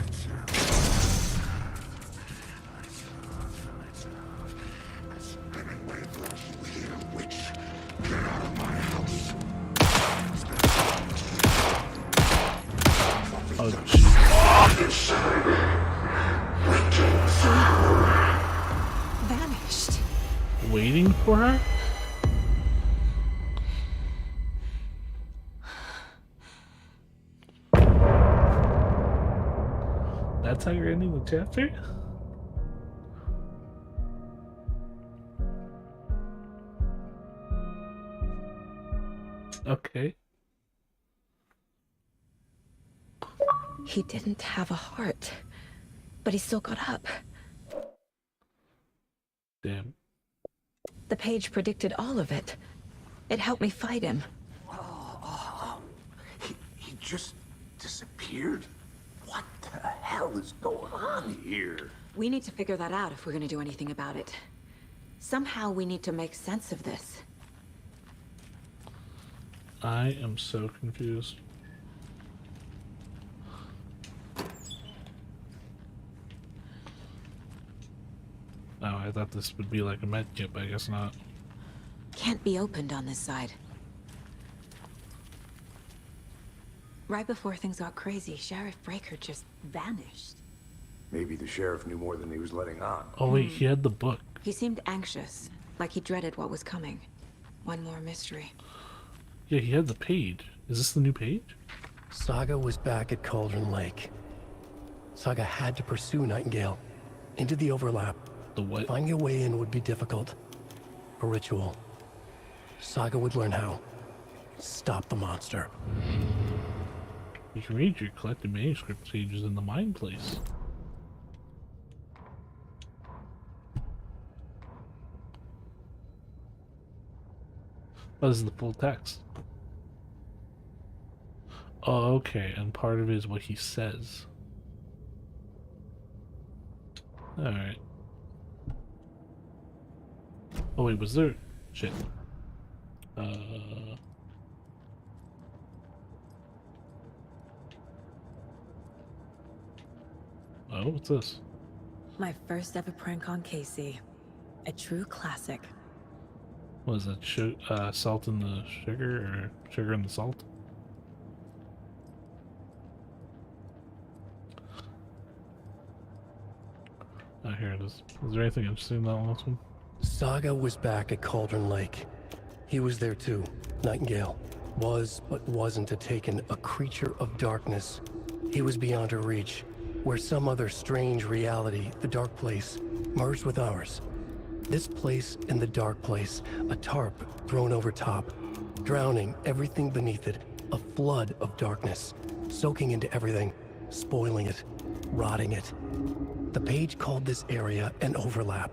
Oh, jeez. Vanished. Waiting for her? That's how you're ending the chapter? Okay. He didn't have a heart, but he still got up. Damn. The page predicted all of it. It helped me fight him. He just disappeared? What the hell is going on here? We need to figure that out if we're gonna do anything about it. Somehow we need to make sense of this. I am so confused. Oh, I thought this would be like a med kit, but I guess not. Can't be opened on this side. Right before things got crazy, Sheriff Breaker just vanished. Maybe the sheriff knew more than he was letting on. Oh wait, he had the book. He seemed anxious, like he dreaded what was coming. One more mystery. Yeah, he had the page. Is this the new page? Saga was back at Cauldron Lake. Saga had to pursue Nightingale into the overlap. The what? Finding a way in would be difficult. A ritual. Saga would learn how. Stop the monster. You can read your collected manuscript pages in the Mind Place. Oh, this is the full text. Oh, okay, and part of it is what he says. Alright. Oh wait, was there... Shit. Oh, what's this? My first ever prank on Casey. A true classic. What is that? Salt in the sugar, or sugar in the salt? Oh, here it is. Is there anything interesting in that last one? Saga was back at Cauldron Lake. He was there too. Nightingale was, but wasn't a Taken, a creature of darkness. He was beyond her reach, where some other strange reality, the dark place, merged with ours. This place and the dark place, a tarp thrown over top, drowning everything beneath it, a flood of darkness, soaking into everything, spoiling it, rotting it. The page called this area an overlap.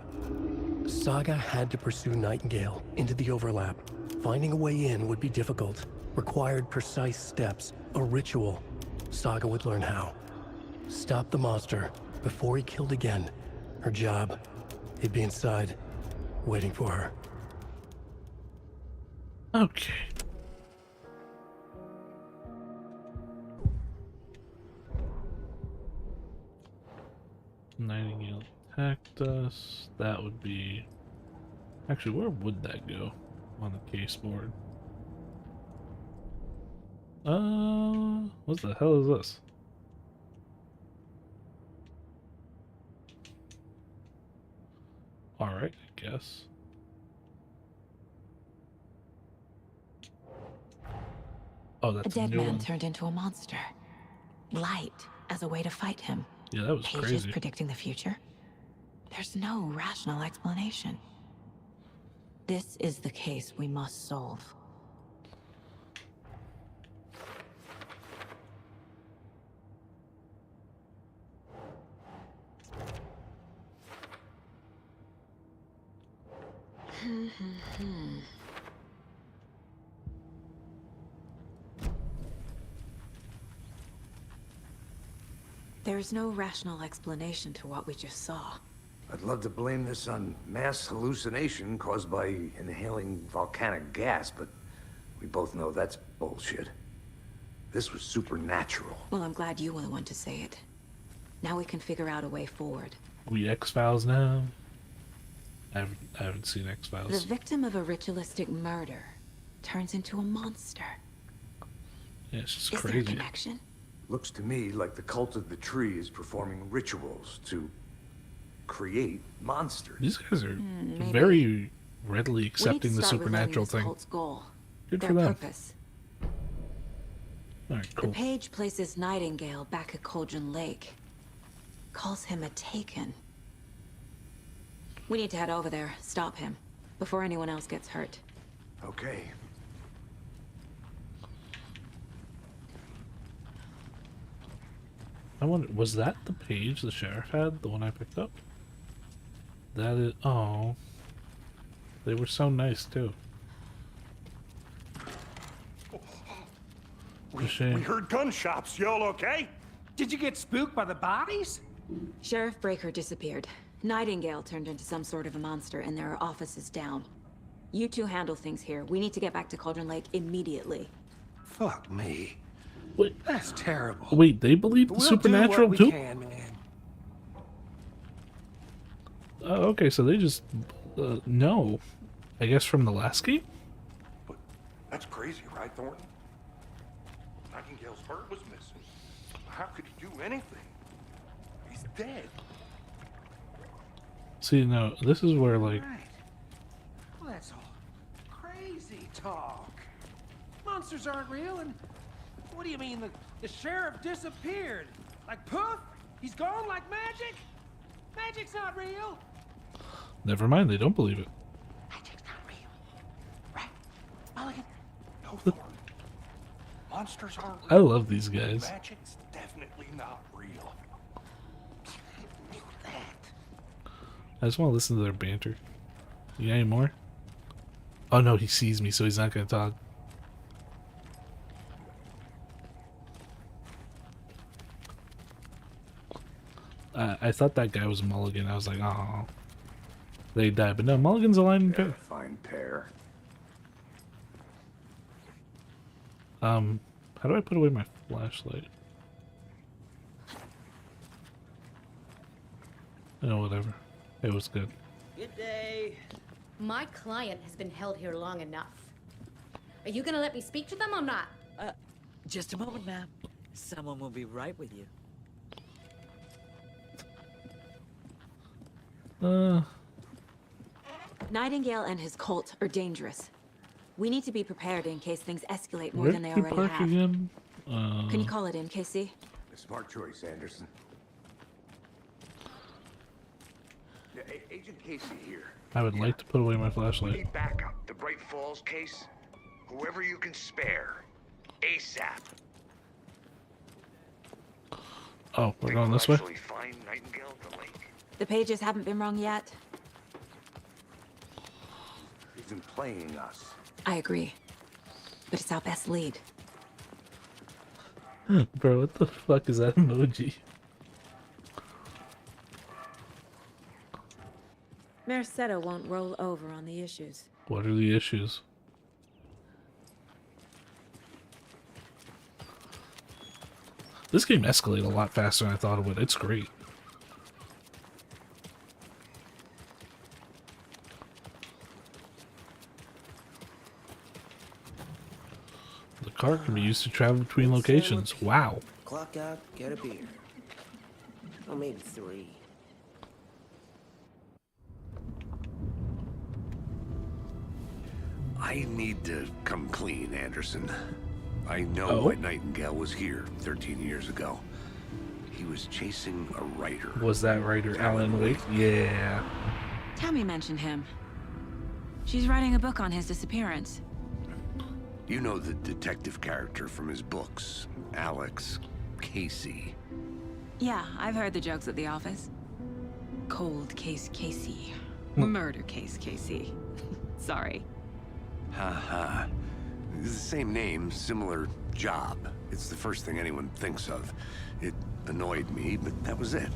Saga had to pursue Nightingale into the overlap. Finding a way in would be difficult, required precise steps, a ritual. Saga would learn how. Stop the monster before he killed again. Her job, he'd be inside, waiting for her. Okay. Nightingale attacked us. That would be... Actually, where would that go on the case board? What the hell is this? Alright, I guess. Oh, that's a dead man one. turned into a monster. Light as a way to fight him. Yeah, that was Pages crazy. predicting the future. There's no rational explanation. This is the case we must solve. There's no rational explanation to what we just saw. I'd love to blame this on mass hallucination caused by inhaling volcanic gas, but we both know that's bullshit. This was supernatural. Well, I'm glad you were the one to say it. Now we can figure out a way forward. We X-Files now? I haven't seen The X-Files. victim of a ritualistic murder turns into a monster. Yeah, it's just Is there a crazy. connection? Looks to me like the cult of the tree is performing rituals to create monsters. These guys are maybe. very readily We need to accepting the start with learning supernatural this thing. cult's goal. Good Their for them. purpose. Alright, The cool. page places Nightingale back at Cauldron Lake. Calls him a Taken. We need to head over there, stop him, before anyone else gets hurt. Okay. I wonder, was that the page the sheriff had? The one I picked up? That is... Oh. They were so nice, too. We heard gunshots. Y'all okay? Did you get spooked by the bodies? Sheriff Breaker disappeared. Nightingale turned into some sort of a monster, and there are offices down. You two handle things here. We need to get back to Cauldron Lake immediately. Fuck me. Wait, that's terrible. Wait, they believe the We'll supernatural do what too? we can, man. Okay, so they just... no. I guess from the last game? That's crazy, right, Thornton? Nightingale's heart was missing. How could he do anything? He's dead. See, no, this is where, like... Well, that's all crazy talk. Monsters aren't real, and what do you mean the sheriff disappeared? Like poof? He's gone like magic? Magic's not real. Never mind, they don't believe it. Magic's not real. Right? Mulligan? No, Thornton. Monsters aren't I real. love these guys. Magic's definitely not real. I just want to listen to their banter. You got any more? Oh no, he sees me, so he's not going to talk. I thought that guy was Mulligan. I was like, oh, they died. But no, Mulligan's alive and good. Fine pair. How do I put away my flashlight? Oh, whatever. It was good. Good day. My client has been held here long enough. Are you gonna let me speak to them or not? Just a moment, ma'am. Someone will be right with you. Nightingale and his cult are dangerous. We need to be prepared in case things escalate more Where than they did we already park have. again? Can you call it in, Casey? Smart choice, Anderson. Yeah, Agent Casey here. I would like to put away my We flashlight. need backup. The Bright Falls case. Whoever you can spare. ASAP. Oh, we're going this way? Actually find Nightingale at the lake. The pages haven't been wrong yet. He's been playing us. I agree. But it's our best lead. Bro, what the fuck is that emoji? Mercado won't roll over on the issues. What are the issues? This game escalated a lot faster than I thought it would. It's great. The car can be used to travel between locations. Wow. Clock out, get a beer. Or maybe 3. I need to come clean, Anderson. I know Oh? why Nightingale was here 13 years ago. He was chasing a writer. Was that writer Alan Wake? Yeah. Tammy mentioned him. She's writing a book on his disappearance. You know the detective character from his books, Alex Casey. Yeah, I've heard the jokes at the office. Cold case Casey. Murder case Casey. Sorry. Ha. It's the same name, similar job. It's the first thing anyone thinks of. It annoyed me, but that was it.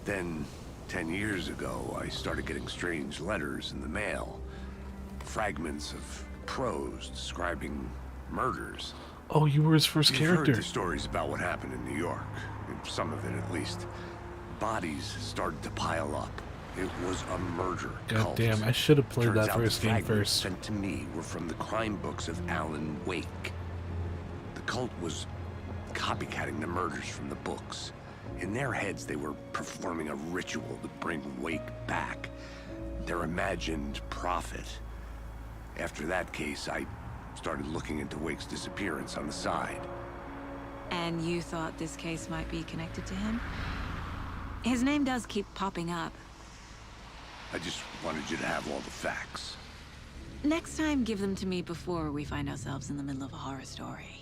Then, 10 years ago, I started getting strange letters in the mail. Fragments of prose describing murders. Oh, you were his first You've character. heard the stories about what happened in New York. Some of it, at least. Bodies started to pile up. It was a murder God cult. damn, I should have played Turns that out first the game fragments first. sent to me were from the crime books of Alan Wake. The cult was copycatting the murders from the books. In their heads, they were performing a ritual to bring Wake back. Their imagined prophet. After that case, I started looking into Wake's disappearance on the side. And you thought this case might be connected to him? His name does keep popping up. I just wanted you to have all the facts. Next time, give them to me before we find ourselves in the middle of a horror story.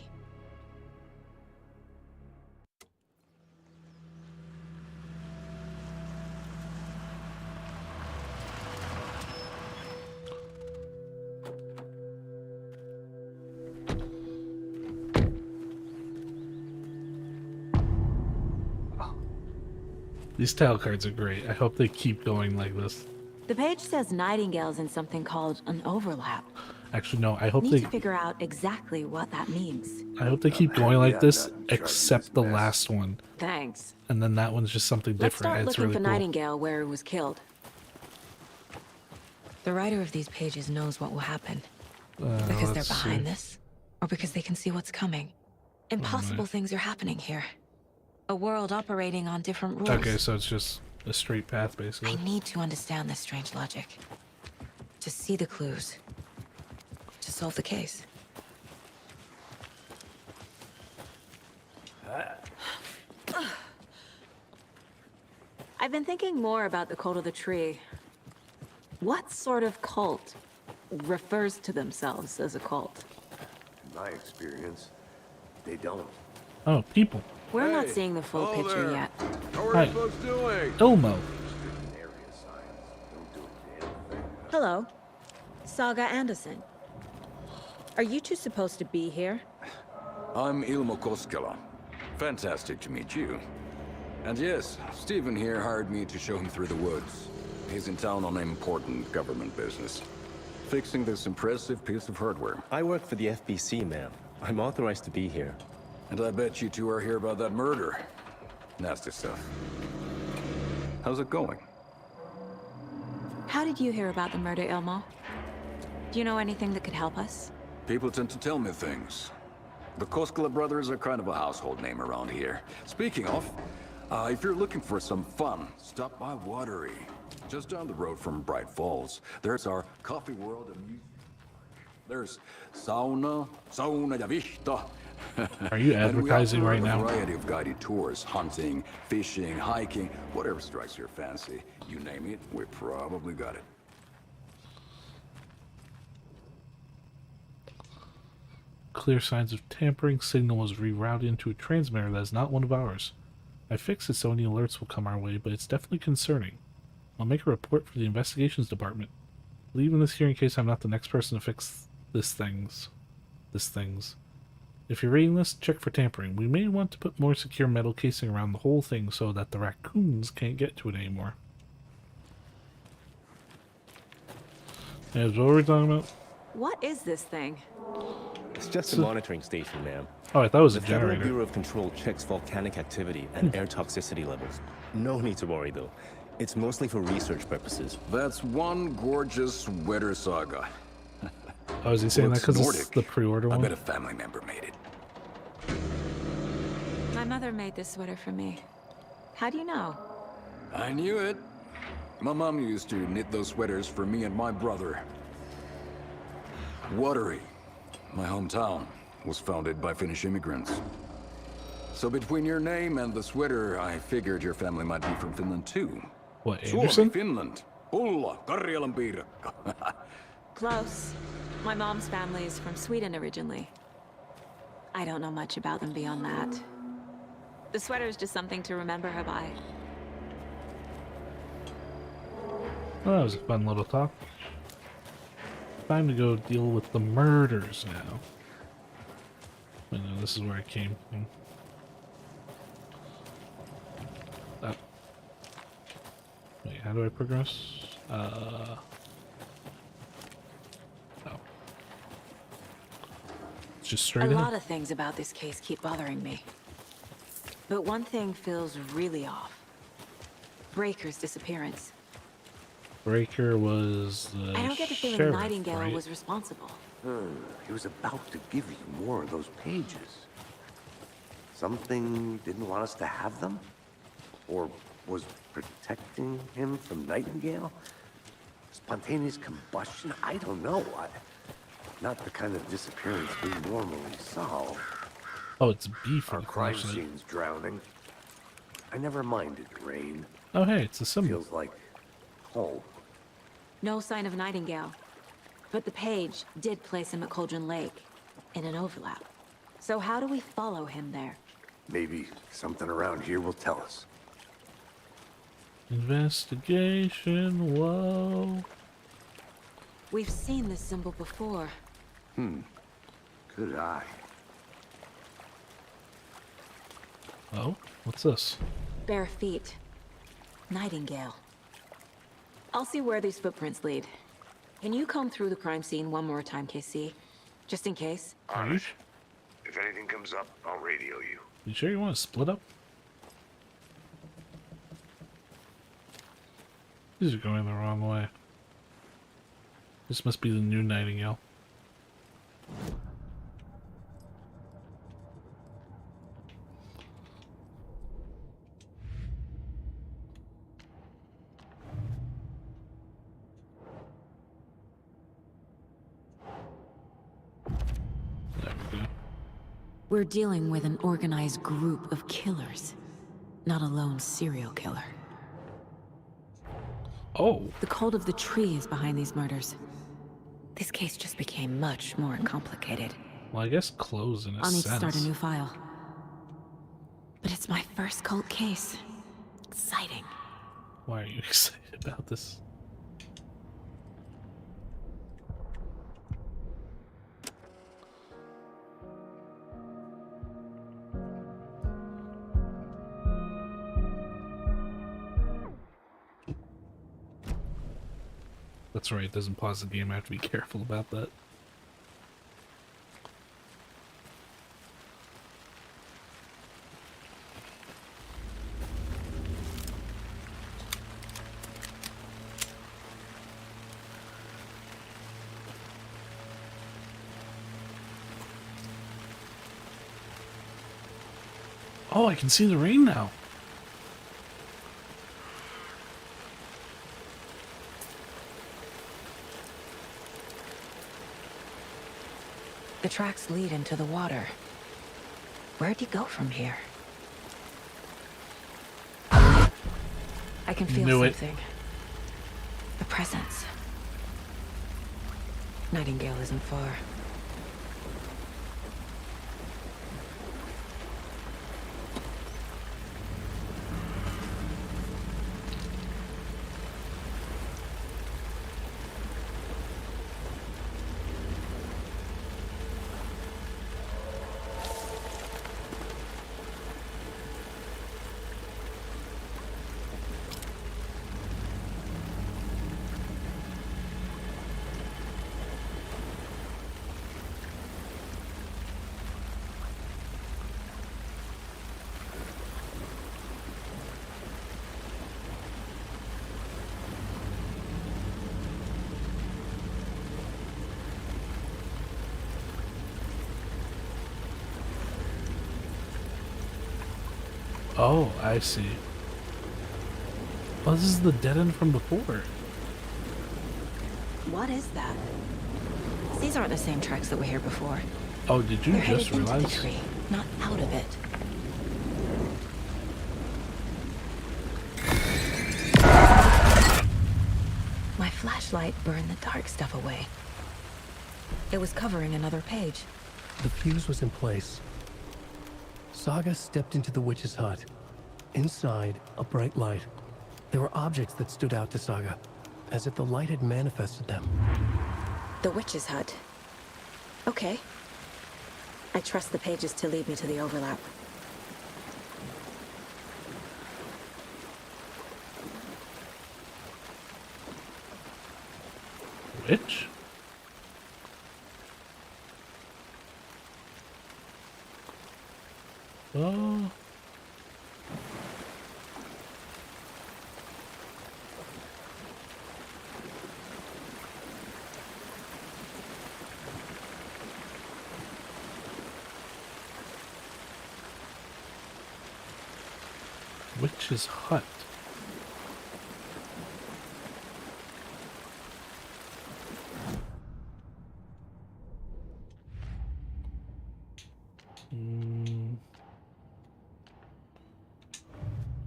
These title cards are great. I hope they keep going like this. The page says Nightingale's in something called an overlap. Actually, no. I hope Need they. to figure out exactly what that means. I hope they keep going like this, except the last one, Thanks. and then that one's just something Let's different. start and it's looking really for cool. Nightingale where he was killed. The writer of these pages knows what will happen. Because they're let's behind see. this, or because they can see what's coming. Impossible things are happening here. A world operating on different rules. Okay, so it's just a straight path, basically. I need to understand this strange logic. To see the clues. To solve the case. I've been thinking more about the cult of the tree. What sort of cult refers to themselves as a cult? In my experience, they don't. Oh, people. We're not seeing the full picture yet. How are Hi. you folks doing? Elmo. Hello. Saga Anderson. Are you two supposed to be here? I'm Ilmo Koskela. Fantastic to meet you. And yes, Stephen here hired me to show him through the woods. He's in town on important government business. Fixing this impressive piece of hardware. I work for the FBC, ma'am. I'm authorized to be here. And I bet you two are here about that murder. Nasty stuff. How's it going? How did you hear about the murder, Ilmo? Do you know anything that could help us? People tend to tell me things. The Koskela brothers are kind of a household name around here. Speaking of, if you're looking for some fun, stop by Watery. Just down the road from Bright Falls. There's our coffee world and music. There's sauna ja vihta. Are you And we advertising offer right now? A variety of guided tours, hunting, fishing, hiking, whatever strikes your fancy. You name it, we probably got it. Clear signs of tampering. Signal was rerouted into a transmitter that is not one of ours. I fixed it so any alerts will come our way, but it's definitely concerning. I'll make a report for the investigations department. Leaving this here in case I'm not the next person to fix this things. If you're reading this, check for tampering. We may want to put more secure metal casing around the whole thing so that the raccoons can't get to it anymore. Yeah, what were we talking about? What is this thing? It's just a monitoring station, ma'am. Oh, I thought it was a The Federal generator. Bureau of Control checks volcanic activity and air toxicity levels. No need to worry, though. It's mostly for research purposes. That's one gorgeous sweater saga. Oh, is he saying that Looks because it's Nordic. the pre-order I one? bet a family member made it. My mother made this sweater for me. How do you know? I knew it. My mom used to knit those sweaters for me and my brother. Watery, my hometown, was founded by Finnish immigrants. So between your name and the sweater, I figured your family might be from Finland too. What, Suomi, Anderson? Finland. Ulla, Karjalan piirakka. Close. My mom's family is from Sweden originally. I don't know much about them beyond that. The sweater is just something to remember her by. Well, that was a fun little talk. Time to go deal with the murders now. I know this is where I came from. Wait, how do I progress? Oh. It's just straight A in. lot of things about this case keep bothering me. But one thing feels really off. Breaker's disappearance. Breaker was the I don't get the feeling sheriff, Nightingale right? was responsible. He was about to give you more of those pages. Something didn't want us to have them? Or was protecting him from Nightingale? Spontaneous combustion? I don't know. Not the kind of disappearance we normally solve. Oh, it's B for Our the crime flashlight. scene's drowning. I never minded rain. Oh, hey, it's a symbol. Feels like home. No sign of Nightingale. But the page did place him at Cauldron Lake, in an overlap. So how do we follow him there? Maybe something around here will tell us. Investigation, whoa. We've seen this symbol before. Good eye. Oh, what's this? Bare feet. Nightingale. I'll see where these footprints lead. Can you comb through the crime scene one more time, KC? Just in case? Honest. If anything comes up, I'll radio you. You sure you want to split up? These are going the wrong way. This must be the new Nightingale. There we go. We're dealing with an organized group of killers, not a lone serial killer. Oh. The cult of the tree is behind these murders. This case just became much more complicated. Well, I guess close in a I'll need to sense. start a new file. But it's my first cult case. Exciting. Why are you excited about this? That's right, it doesn't pause the game. I have to be careful about that. Oh, I can see the rain now. The tracks lead into the water. Where'd you go from here? I can feel Knew it. something. A presence. Nightingale isn't far. Oh, I see. Oh, this is the dead end from before. What is that? These aren't the same tracks that were here before. Oh, did you They're just headed into the realize? tree, not out of it. My flashlight burned the dark stuff away. It was covering another page. The fuse was in place. Saga stepped into the witch's hut. Inside, a bright light. There were objects that stood out to Saga, as if the light had manifested them. The witch's hut. Okay. I trust the pages to lead me to the overlap. Witch? Oh. Witch's hut.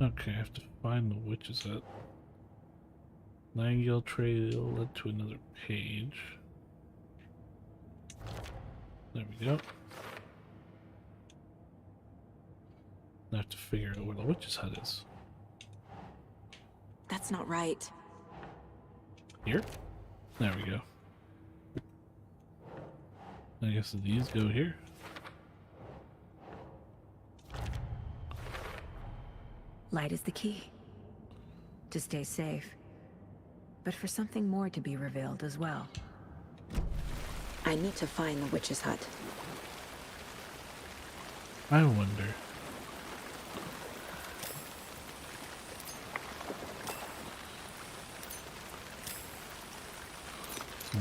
Okay, I have to find the witch's hut. Nightingale trail led to another page. There we go. I have to figure out where the witch's hut is. That's not right. Here? There we go. I guess these go here. Light is the key. To stay safe. But for something more to be revealed as well. I need to find the witch's hut. I wonder.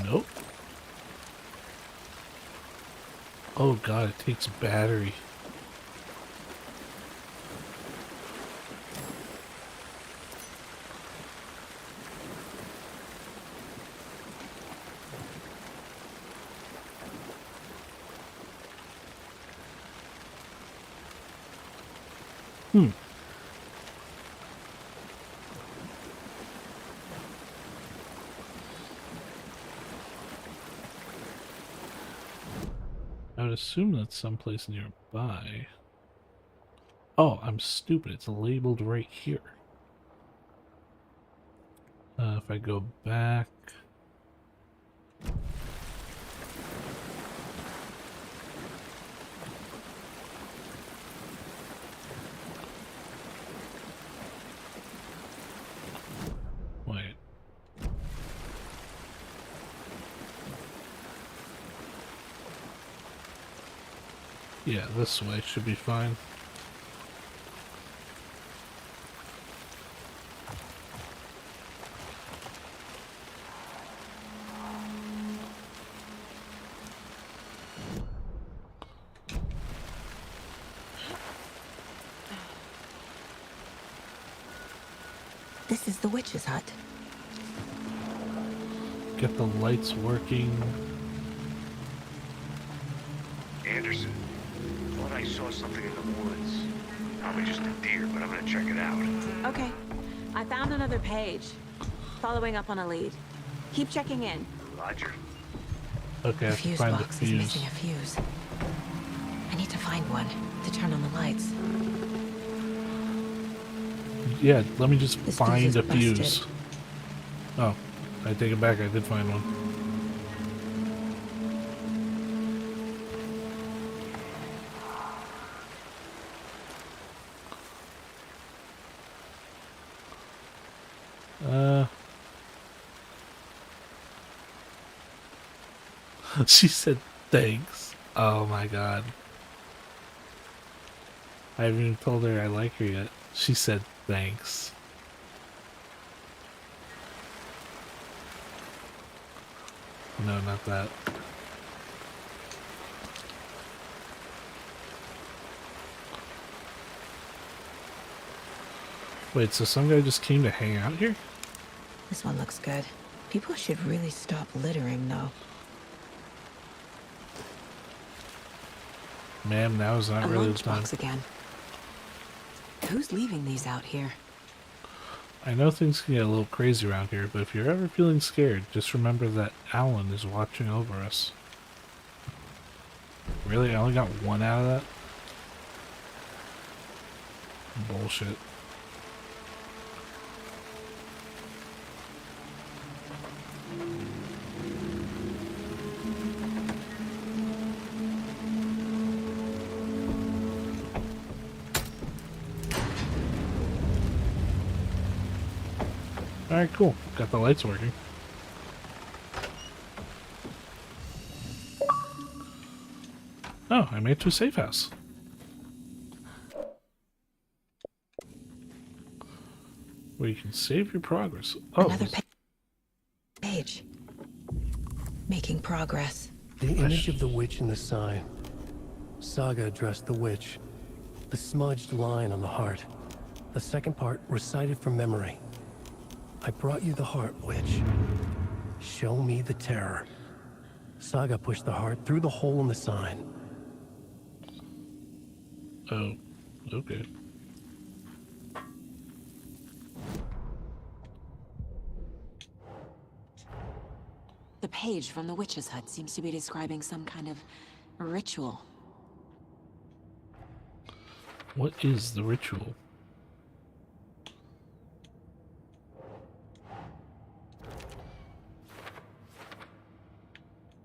Nope. Oh god, it takes battery. I would assume that's someplace nearby. Oh, I'm stupid. It's labeled right here. If I go back... Wait. Yeah, this way should be fine. This is the witch's hut. Get the lights working. Anderson. Thought I saw something in the woods. Probably just a deer, but I'm gonna check it out. Okay. I found another page. Following up on a lead. Keep checking in. Roger. Okay, I The have to fuse find the box is fuse. missing a fuse. I need to find one to turn on the lights. Yeah, let me just This find fuse a is busted. fuse. Oh, I take it back. I did find one. She said thanks. Oh my god. I haven't even told her I like her yet. She said thanks. No, not that. Wait, so some guy just came to hang out here? This one looks good. People should really stop littering, though. Ma'am, now is not A really the time. lunchbox again. Who's leaving these out here? I know things can get a little crazy around here, but if you're ever feeling scared, just remember that Alan is watching over us. Really? I only got one out of that? Bullshit. Alright, cool. Got the lights working. Oh, I made it to a safe house. Where you can save your progress. Oh, Another page. Making progress. The image of the witch in the sign. Saga addressed the witch. The smudged line on the heart. The second part recited from memory. I brought you the heart, witch. Show me the terror. Saga pushed the heart through the hole in the sign. oh, okay. The page from the witch's hut seems to be describing some kind of ritual. What is the ritual?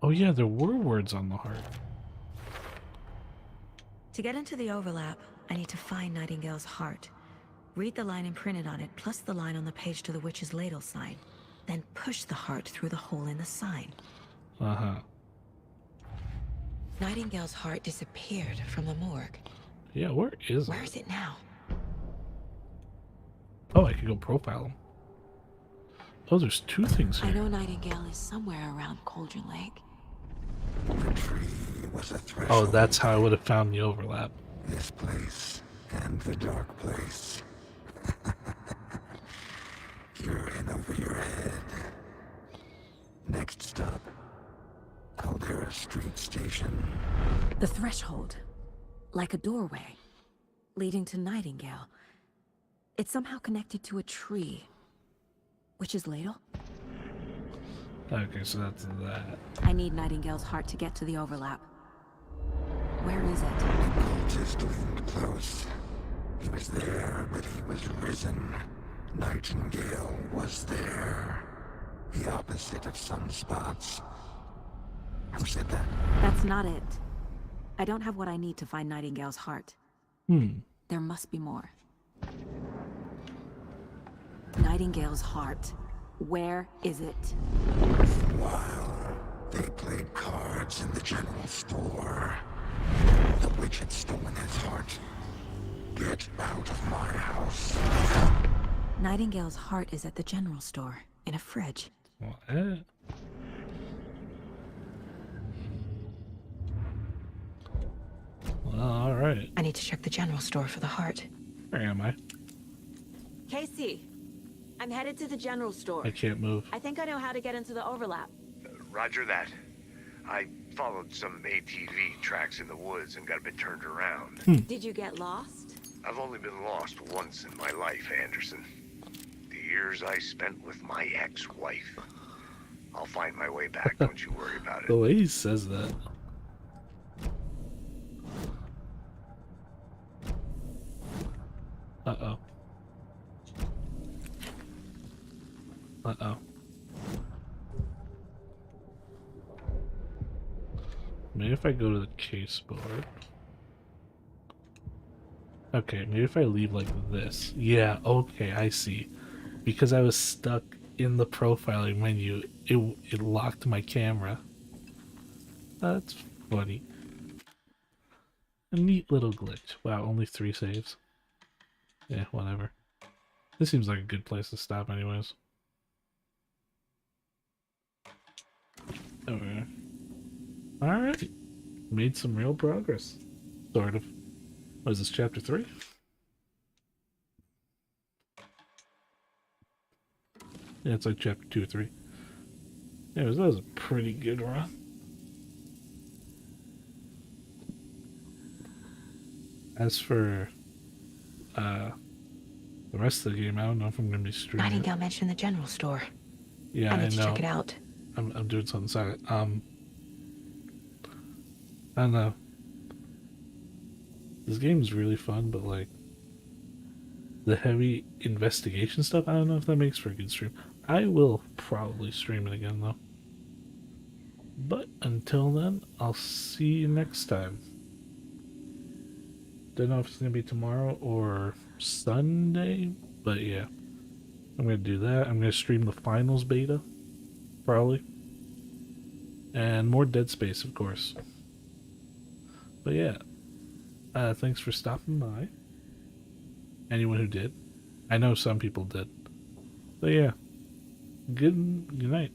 Oh yeah, there were words on the heart. To get into the overlap, I need to find Nightingale's heart. Read the line imprinted on it, plus the line on the page to the witch's ladle sign. Then push the heart through the hole in the sign. Uh-huh. Nightingale's heart disappeared from the morgue. Yeah, where is Where it? is it now? Oh, I could go profile him. Oh, there's two things I here. know Nightingale is somewhere around Cauldron Lake. Oh, that's how I would have found the overlap. This place and the dark place. You're in over your head. Next stop, Caldera Street Station. The threshold. Like a doorway. Leading to Nightingale. It's somehow connected to a tree. Witch's ladle? Okay, so that's that. I need Nightingale's heart to get to the overlap. Where is it? Cultist leaned close. He was there, but he was risen. Nightingale was there. The opposite of sunspots. Who said that? That's not it. I don't have what I need to find Nightingale's heart. There must be more. Nightingale's heart. Where is it? While they played cards in the general store, the witch had stolen his heart. Get out of my house. Nightingale's heart is at the general store, in a fridge. What? Well, alright. I need to check the general store for the heart. Where am I? Casey, I'm headed to the general store. I can't move. I think I know how to get into the overlap. Roger that. I followed some ATV tracks in the woods and got a bit turned around. Did you get lost? I've only been lost once in my life, Anderson. The years I spent with my ex-wife. I'll find my way back, don't you worry about The it. way he says that. Uh-oh. Uh-oh. Maybe if I go to the case board. Okay, maybe if I leave like this. Yeah, okay, I see. Because I was stuck in the profiling menu, it locked my camera. That's funny. A neat little glitch. Wow, only 3 saves. Yeah, whatever. This seems like a good place to stop anyways. Okay. Alright. Made some real progress. Sort of. What is this, chapter 3? Yeah, it's like chapter 2 or 3. Anyways, that was a pretty good run. As for the rest of the game, I don't know if I'm going to be streaming it. Nightingale mentioned the general store. Yeah, I I need to know. check it out. I'm doing something silent. I don't know. This game is really fun, but like the heavy investigation stuff, I don't know if that makes for a good stream. I will probably stream it again though. But until then, I'll see you next time. Don't know if it's gonna be tomorrow or Sunday, but yeah. I'm gonna do that. I'm gonna stream the finals beta, probably. And more Dead Space, of course. But yeah. Thanks for stopping by. Anyone who did. I know some people did. But yeah. Good night.